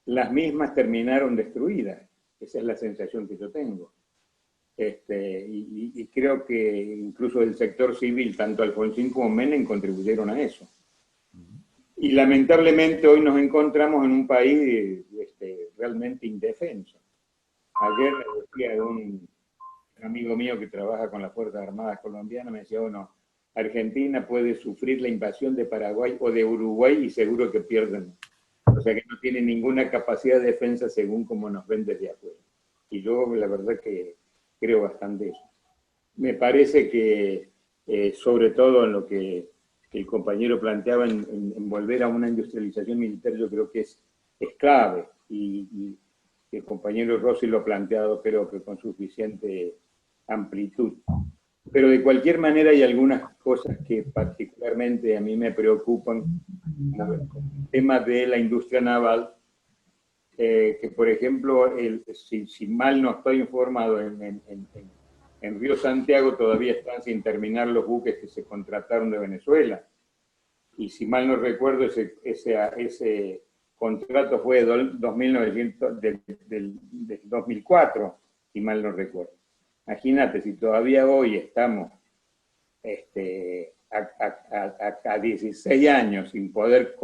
las mismas terminaron destruidas. Esa es la sensación que yo tengo. Y creo que incluso el sector civil, tanto Alfonsín como Menem, contribuyeron a eso. Y lamentablemente hoy nos encontramos en un país realmente indefenso. Ayer me decía un amigo mío que trabaja con las Fuerzas Armadas colombianas, me decía, bueno, Argentina puede sufrir la invasión de Paraguay o de Uruguay y seguro que pierden. O sea que no tiene ninguna capacidad de defensa según como nos ven desde afuera. Y yo la verdad que creo bastante eso. Me parece que sobre todo en lo que el compañero planteaba en volver a una industrialización militar, yo creo que es clave. Y el compañero Rossi lo ha planteado creo que con suficiente amplitud. Pero de cualquier manera hay algunas cosas que particularmente a mí me preocupan, como el tema de la industria naval, que por ejemplo, si mal no estoy informado, en Río Santiago todavía están sin terminar los buques que se contrataron de Venezuela. Y si mal no recuerdo, ese contrato fue del 2004, si mal no recuerdo. Imagínate, si todavía hoy estamos a 16 años sin poder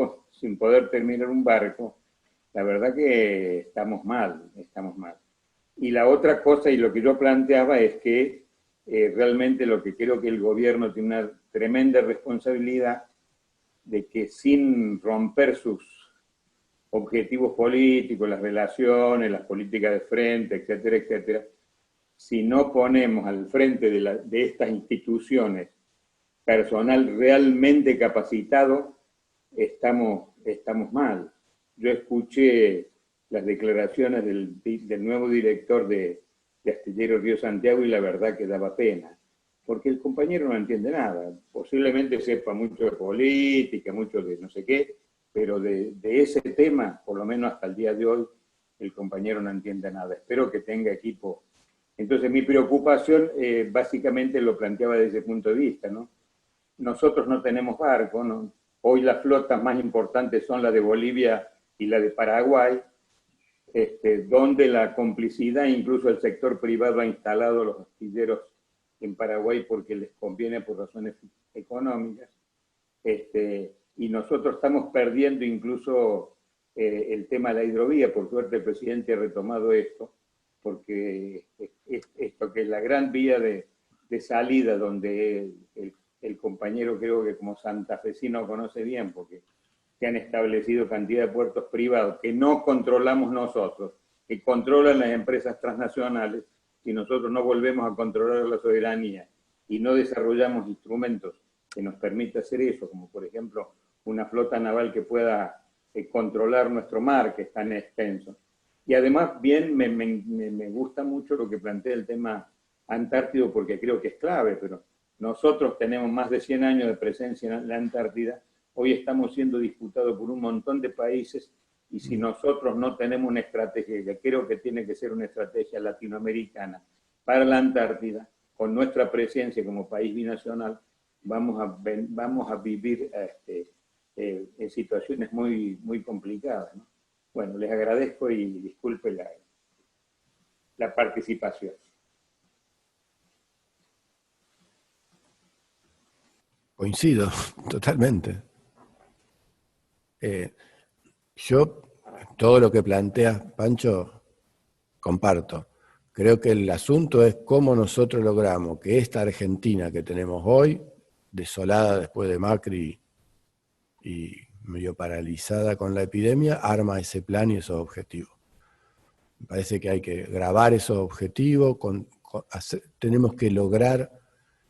terminar un barco, la verdad que estamos mal. Y la otra cosa, y lo que yo planteaba, es que realmente lo que creo que el gobierno tiene una tremenda responsabilidad de que sin romper sus objetivos políticos, las relaciones, las políticas de frente, etcétera, etcétera, si no ponemos al frente de estas instituciones personal realmente capacitado, estamos mal. Yo escuché las declaraciones del nuevo director de Astilleros Río Santiago y la verdad que daba pena, porque el compañero no entiende nada. Posiblemente sepa mucho de política, mucho de no sé qué, pero de ese tema, por lo menos hasta el día de hoy, el compañero no entiende nada. Espero que tenga equipo. Entonces mi preocupación básicamente lo planteaba desde ese punto de vista, ¿no? Nosotros no tenemos barco, ¿no? Hoy las flotas más importantes son la de Bolivia y la de Paraguay, donde la complicidad, incluso el sector privado ha instalado los astilleros en Paraguay porque les conviene por razones económicas, y nosotros estamos perdiendo incluso el tema de la hidrovía. Por suerte el presidente ha retomado esto, porque esto que es la gran vía de salida, donde el compañero creo que como santafesino conoce bien, porque se han establecido cantidad de puertos privados que no controlamos nosotros, que controlan las empresas transnacionales. Si nosotros no volvemos a controlar la soberanía y no desarrollamos instrumentos que nos permitan hacer eso, como por ejemplo una flota naval que pueda controlar nuestro mar, que es tan extenso. Y además, bien, me gusta mucho lo que plantea el tema Antártido, porque creo que es clave, pero nosotros tenemos más de 100 años de presencia en la Antártida. Hoy estamos siendo disputados por un montón de países, y si nosotros no tenemos una estrategia, que creo que tiene que ser una estrategia latinoamericana para la Antártida, con nuestra presencia como país binacional, vamos a vivir en situaciones muy, muy complicadas, ¿no? Bueno, les agradezco y disculpe la participación. Coincido, totalmente. Yo, todo lo que planteas, Pancho, comparto. Creo que el asunto es cómo nosotros logramos que esta Argentina que tenemos hoy, desolada después de Macri y medio paralizada con la epidemia, arma ese plan y esos objetivos. Me parece que hay que grabar esos objetivos, tenemos que lograr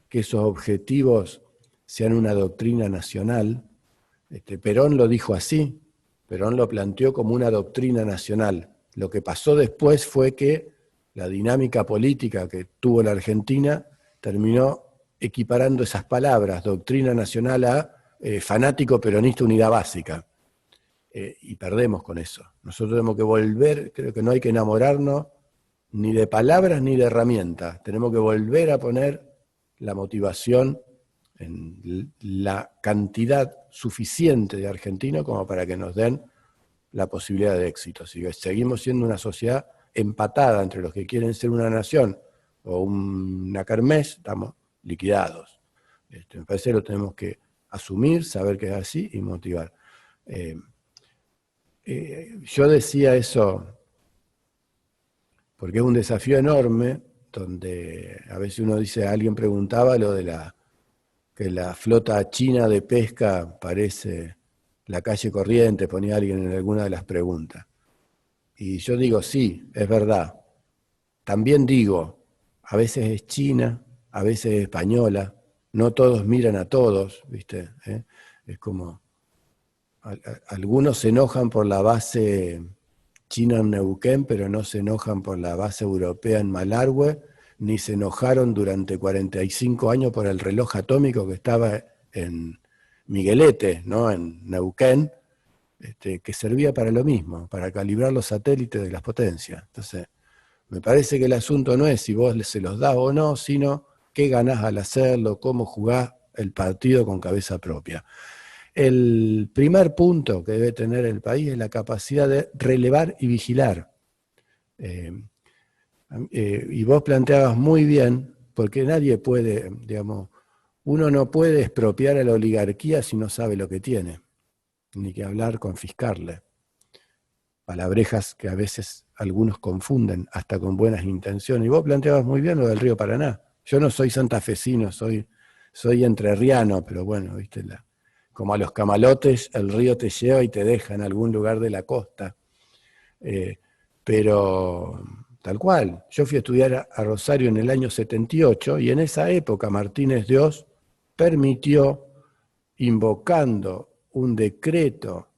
que esos objetivos sean una doctrina nacional. Perón lo dijo así, Perón lo planteó como una doctrina nacional. Lo que pasó después fue que la dinámica política que tuvo la Argentina terminó equiparando esas palabras, doctrina nacional, a fanático peronista unidad básica. Y perdemos con eso. Nosotros tenemos que volver, creo que no hay que enamorarnos ni de palabras ni de herramientas. Tenemos que volver a poner la motivación en la cantidad suficiente de argentinos como para que nos den la posibilidad de éxito. Así que seguimos siendo una sociedad empatada entre los que quieren ser una nación o una kermés, estamos liquidados. Me parece que lo tenemos que asumir, saber que es así y motivar. Yo decía eso porque es un desafío enorme, donde a veces uno dice, alguien preguntaba lo de que la flota china de pesca parece la calle corriente, ponía alguien en alguna de las preguntas. Y yo digo, sí, es verdad. También digo, a veces es china, a veces es española, no todos miran a todos, ¿viste? Es como, algunos se enojan por la base china en Neuquén, pero no se enojan por la base europea en Malargüe, ni se enojaron durante 45 años por el reloj atómico que estaba en Miguelete, ¿no? En Neuquén, que servía para lo mismo, para calibrar los satélites de las potencias. Entonces, me parece que el asunto no es si vos se los das o no, sino qué ganás al hacerlo, cómo jugás el partido con cabeza propia. El primer punto que debe tener el país es la capacidad de relevar y vigilar. Y vos planteabas muy bien, porque nadie puede, digamos, uno no puede expropiar a la oligarquía si no sabe lo que tiene, ni que hablar confiscarle. Palabrejas que a veces algunos confunden, hasta con buenas intenciones. Y vos planteabas muy bien lo del río Paraná. Yo no soy santafesino, soy entrerriano, pero bueno, viste, como a los camalotes, el río te lleva y te deja en algún lugar de la costa. Pero tal cual, yo fui a estudiar a Rosario en el año 78 y en esa época Martínez de Oz permitió, invocando un decreto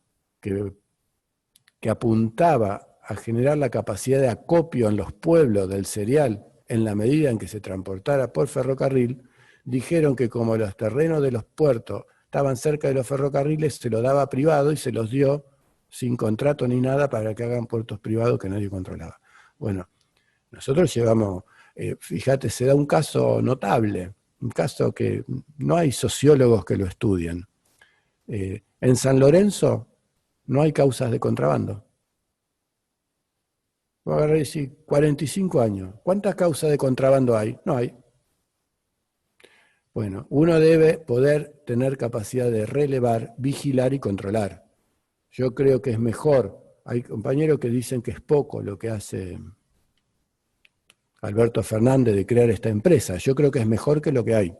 que apuntaba a generar la capacidad de acopio en los pueblos del cereal en la medida en que se transportara por ferrocarril, dijeron que como los terrenos de los puertos estaban cerca de los ferrocarriles, se los daba privado y se los dio sin contrato ni nada para que hagan puertos privados que nadie controlaba. Bueno, nosotros llevamos, fíjate, se da un caso notable, un caso que no hay sociólogos que lo estudien. En San Lorenzo no hay causas de contrabando. Voy a agarrar y decir, 45 años. ¿Cuántas causas de contrabando hay? No hay. Bueno, uno debe poder tener capacidad de relevar, vigilar y controlar. Yo creo que es mejor. Hay compañeros que dicen que es poco lo que hace Alberto Fernández de crear esta empresa. Yo creo que es mejor que lo que hay.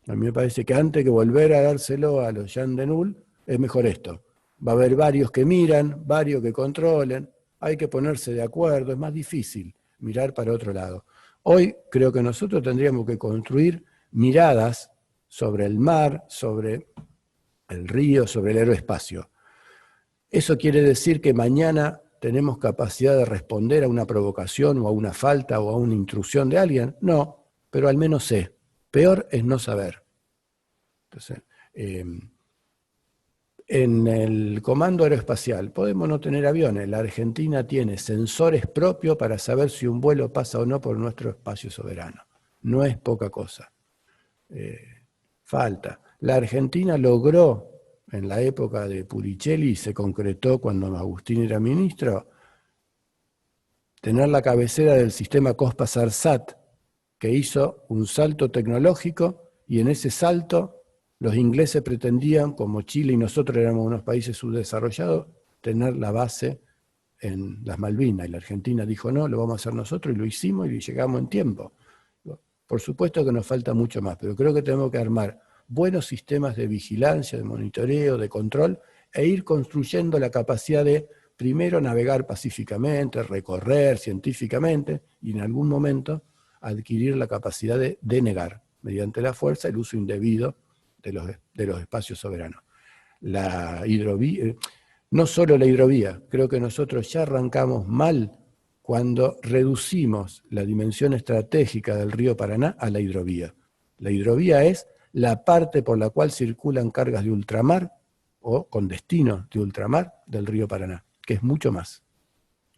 A mí me parece que antes que volver a dárselo a los Jean Denul, es mejor esto. Va a haber varios que miran, varios que controlen, hay que ponerse de acuerdo, es más difícil mirar para otro lado. Hoy creo que nosotros tendríamos que construir miradas sobre el mar, sobre el río, sobre el aeroespacio. ¿Eso quiere decir que mañana tenemos capacidad de responder a una provocación o a una falta o a una intrusión de alguien? No, pero al menos sé. Peor es no saber. Entonces, en el Comando Aeroespacial podemos no tener aviones. La Argentina tiene sensores propios para saber si un vuelo pasa o no por nuestro espacio soberano. No es poca cosa. Falta. La Argentina logró, en la época de Puricelli, se concretó cuando Agustín era ministro, tener la cabecera del sistema COSPAS-ARSAT, que hizo un salto tecnológico, y en ese salto los ingleses pretendían, como Chile y nosotros éramos unos países subdesarrollados, tener la base en las Malvinas. Y la Argentina dijo, no, lo vamos a hacer nosotros, y lo hicimos y llegamos en tiempo. Por supuesto que nos falta mucho más, pero creo que tenemos que armar buenos sistemas de vigilancia, de monitoreo, de control, e ir construyendo la capacidad de, primero, navegar pacíficamente, recorrer científicamente, y en algún momento adquirir la capacidad de denegar, mediante la fuerza, el uso indebido de los espacios soberanos. La hidrovía, no solo la hidrovía, creo que nosotros ya arrancamos mal cuando reducimos la dimensión estratégica del río Paraná a la hidrovía. La hidrovía es la parte por la cual circulan cargas de ultramar o con destino de ultramar del río Paraná, que es mucho más.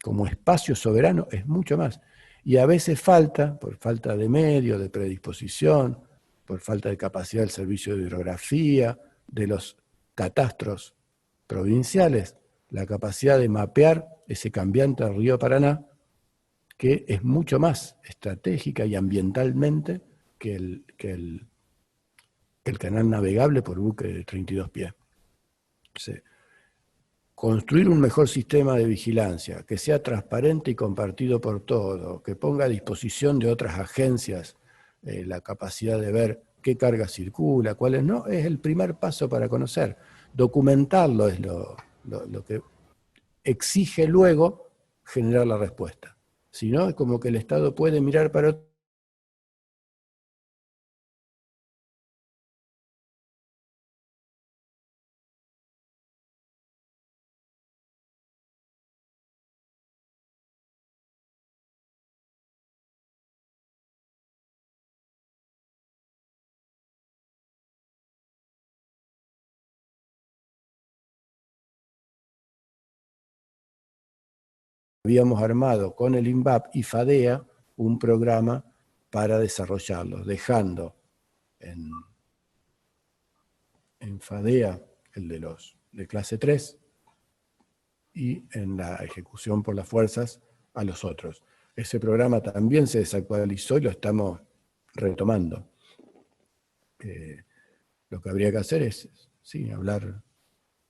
Como espacio soberano es mucho más. Y a veces falta, por falta de medio, de predisposición, por falta de capacidad del servicio de hidrografía, de los catastros provinciales, la capacidad de mapear ese cambiante del río Paraná, que es mucho más estratégica y ambientalmente que el canal navegable por buque de 32 pies. Entonces, construir un mejor sistema de vigilancia, que sea transparente y compartido por todos, que ponga a disposición de otras agencias la capacidad de ver qué carga circula, cuáles no, es el primer paso para conocer. Documentarlo es lo que exige luego generar la respuesta. Si no, es como que el Estado puede mirar para otro. Habíamos armado con el INVAP y FADEA un programa para desarrollarlo, dejando en FADEA el de los de clase 3 y en la ejecución por las fuerzas a los otros. Ese programa también se desactualizó y lo estamos retomando. Lo que habría que hacer es, sí, hablar.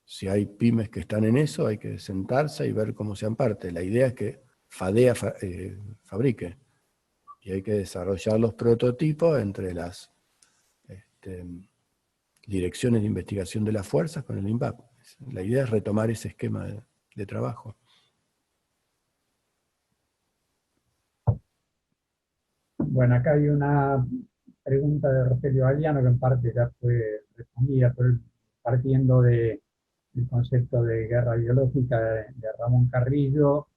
Si hay pymes que están en eso, hay que sentarse y ver cómo sean parte. La idea es que FADEA fabrique, y hay que desarrollar los prototipos entre las direcciones de investigación de las fuerzas con el INVAP. La idea es retomar ese esquema de trabajo. Bueno, acá hay una pregunta de Rogelio Galiano que en parte ya fue respondida, pero partiendo de el concepto de guerra biológica de Ramón Carrillo.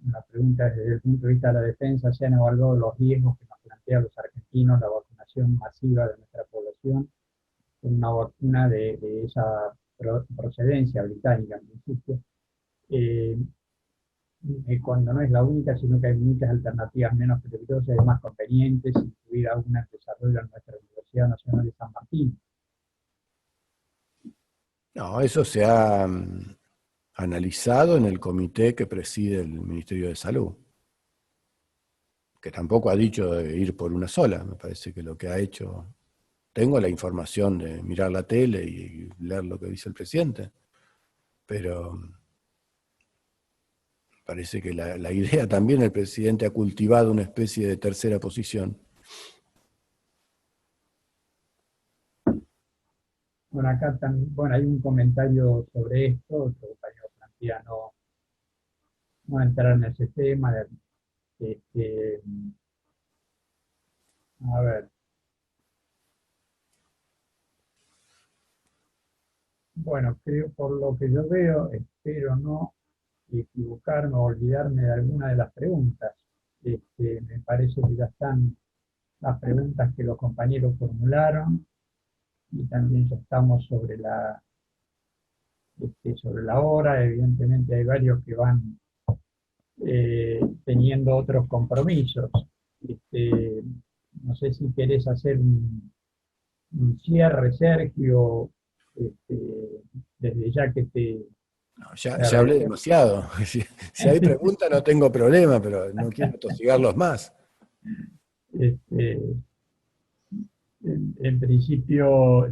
La pregunta es, desde el punto de vista de la defensa, ¿se han evaluado los riesgos que nos plantea los argentinos la vacunación masiva de nuestra población con una vacuna de esa procedencia británica en principio? Cuando no es la única, sino que hay muchas alternativas menos peligrosas y más convenientes, incluir alguna que desarrolla en nuestra Universidad Nacional de San Martín. No, eso se ha analizado en el comité que preside el Ministerio de Salud, que tampoco ha dicho de ir por una sola. Me parece que lo que ha hecho, tengo la información de mirar la tele y leer lo que dice el presidente, pero parece que la idea también, el presidente ha cultivado una especie de tercera posición. Bueno, acá también, bueno, hay un comentario sobre esto, otro compañero plantea no entrar en ese tema. A ver. Bueno, creo, por lo que yo veo, espero no equivocarme o olvidarme de alguna de las preguntas. Me parece que ya están las preguntas que los compañeros formularon, y también ya estamos sobre la hora. Evidentemente hay varios que van teniendo otros compromisos. No sé si querés hacer un cierre, Sergio, desde ya que te... No, ya hablé demasiado. Si hay preguntas no tengo problema, pero no quiero tosigarlos más. En principio,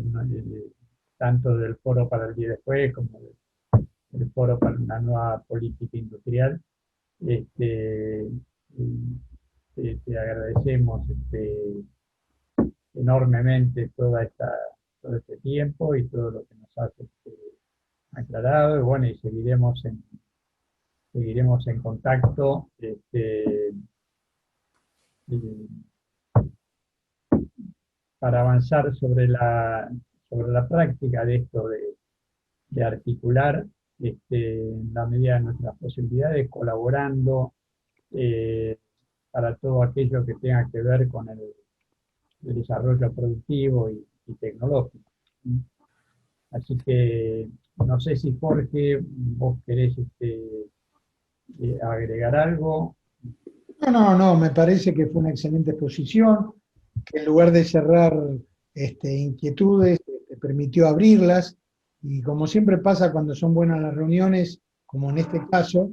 tanto del Foro para el Día Después como del Foro para una Nueva Política Industrial, te agradecemos enormemente todo este tiempo y todo lo que nos has aclarado, y bueno, y seguiremos en contacto. Para avanzar sobre la práctica de esto de articular, en la medida de nuestras posibilidades, colaborando para todo aquello que tenga que ver con el desarrollo productivo y tecnológico. Así que no sé si, Jorge, vos querés agregar algo. No, me parece que fue una excelente exposición, que en lugar de cerrar inquietudes, permitió abrirlas, y como siempre pasa cuando son buenas las reuniones, como en este caso,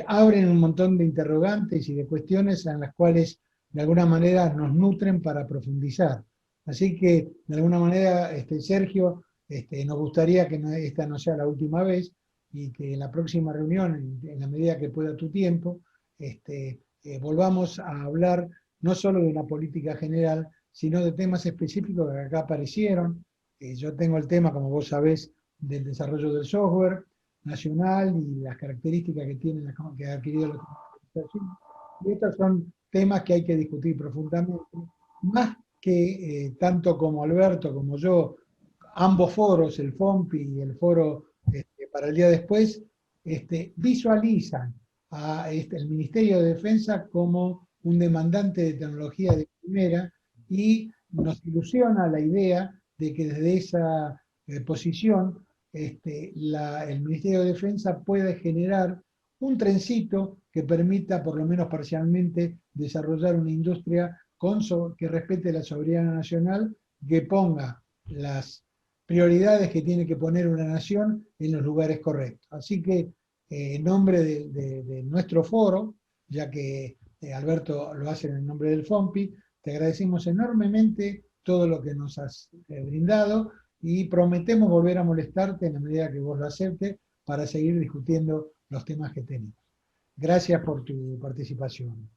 abren un montón de interrogantes y de cuestiones en las cuales de alguna manera nos nutren para profundizar. Así que, de alguna manera, Sergio, nos gustaría que esta no sea la última vez, y que en la próxima reunión, en la medida que pueda tu tiempo, volvamos a hablar no solo de una política general, sino de temas específicos que acá aparecieron. Yo tengo el tema, como vos sabés, del desarrollo del software nacional y las características que tiene, que ha adquirido la comunicación. Y estos son temas que hay que discutir profundamente, más que tanto como Alberto como yo, ambos foros, el FOMPI y el foro para el día después, visualizan a el Ministerio de Defensa como un demandante de tecnología de primera, y nos ilusiona la idea de que desde esa posición el Ministerio de Defensa puede generar un trencito que permita, por lo menos parcialmente, desarrollar una industria que respete la soberanía nacional, que ponga las prioridades que tiene que poner una nación en los lugares correctos. Así que, en nombre de nuestro foro, ya que Alberto lo hace en el nombre del FOMPI, te agradecemos enormemente todo lo que nos has brindado, y prometemos volver a molestarte en la medida que vos lo aceptes para seguir discutiendo los temas que tenemos. Gracias por tu participación.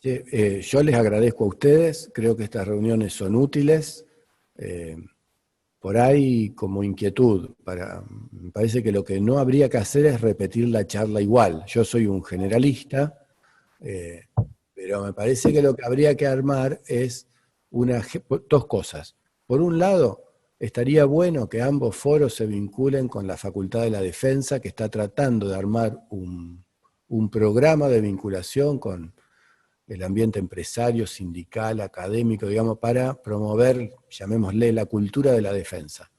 Yo les agradezco a ustedes, creo que estas reuniones son útiles. Por ahí, como inquietud, me parece que lo que no habría que hacer es repetir la charla igual. Yo soy un generalista, pero me parece que lo que habría que armar es dos cosas. Por un lado, estaría bueno que ambos foros se vinculen con la Facultad de la Defensa, que está tratando de armar un programa de vinculación con el ambiente empresario, sindical, académico, digamos, para promover, llamémosle, la cultura de la defensa.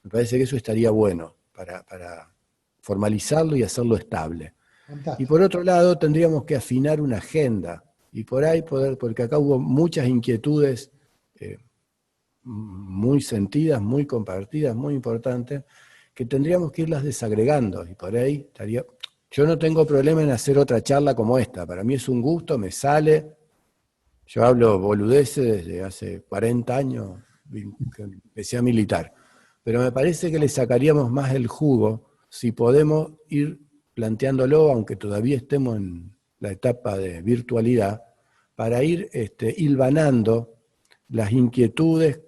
Me parece que eso estaría bueno para formalizarlo y hacerlo estable. Fantástico. Y por otro lado, tendríamos que afinar una agenda, y por ahí porque acá hubo muchas inquietudes muy sentidas, muy compartidas, muy importantes, que tendríamos que irlas desagregando, y por ahí estaría... Yo no tengo problema en hacer otra charla como esta, para mí es un gusto, me sale, yo hablo boludeces desde hace 40 años, que empecé a militar, pero me parece que le sacaríamos más el jugo si podemos ir planteándolo, aunque todavía estemos en la etapa de virtualidad, para ir hilvanando las inquietudes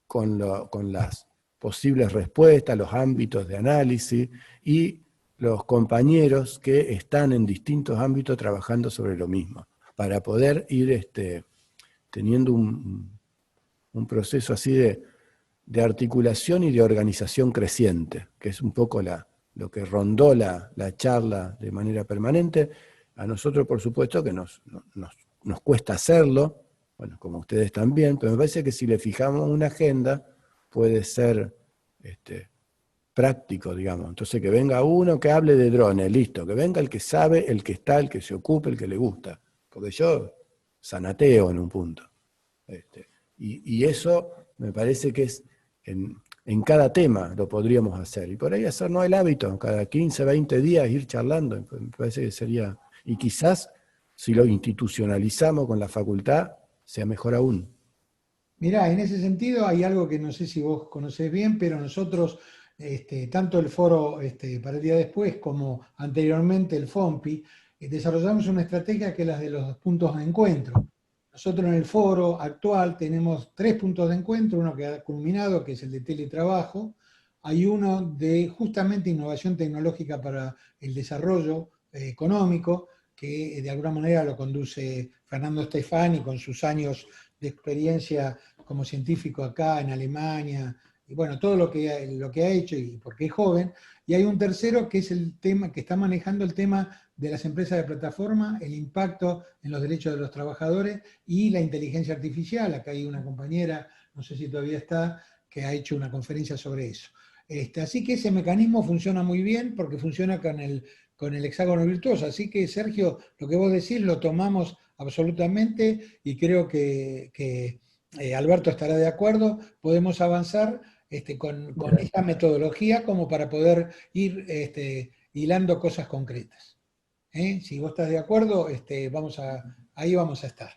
con las posibles respuestas, los ámbitos de análisis y los compañeros que están en distintos ámbitos trabajando sobre lo mismo, para poder ir teniendo un proceso así de articulación y de organización creciente, que es un poco lo que rondó la charla de manera permanente. A nosotros, por supuesto, que nos cuesta hacerlo, bueno, como ustedes también, pero me parece que si le fijamos una agenda, puede ser práctico, digamos. Entonces que venga uno que hable de drones, listo, que venga el que sabe, el que está, el que se ocupe, el que le gusta, porque yo zanateo en un punto. Y eso me parece que es en cada tema lo podríamos hacer, y por ahí hacernos el hábito, cada 15, 20 días ir charlando, me parece que sería, y quizás si lo institucionalizamos con la facultad, sea mejor aún. Mirá, en ese sentido hay algo que no sé si vos conocés bien, pero nosotros, tanto el foro para el día después como anteriormente el FOMPI, desarrollamos una estrategia que es la de los puntos de encuentro. Nosotros en el foro actual tenemos 3 puntos de encuentro, uno que ha culminado, que es el de teletrabajo, hay uno de justamente innovación tecnológica para el desarrollo económico, que de alguna manera lo conduce Fernando Stefani con sus años de experiencia como científico acá en Alemania, y bueno, todo lo que ha hecho, y porque es joven. Y hay un tercero que es el tema, que está manejando el tema de las empresas de plataforma, el impacto en los derechos de los trabajadores y la inteligencia artificial. Acá hay una compañera, no sé si todavía está, que ha hecho una conferencia sobre eso. Así que ese mecanismo funciona muy bien porque funciona con el hexágono virtuoso. Así que, Sergio, lo que vos decís lo tomamos absolutamente, y creo que Alberto estará de acuerdo. Podemos avanzar con esta metodología como para poder ir hilando cosas concretas. Si vos estás de acuerdo, ahí vamos a estar.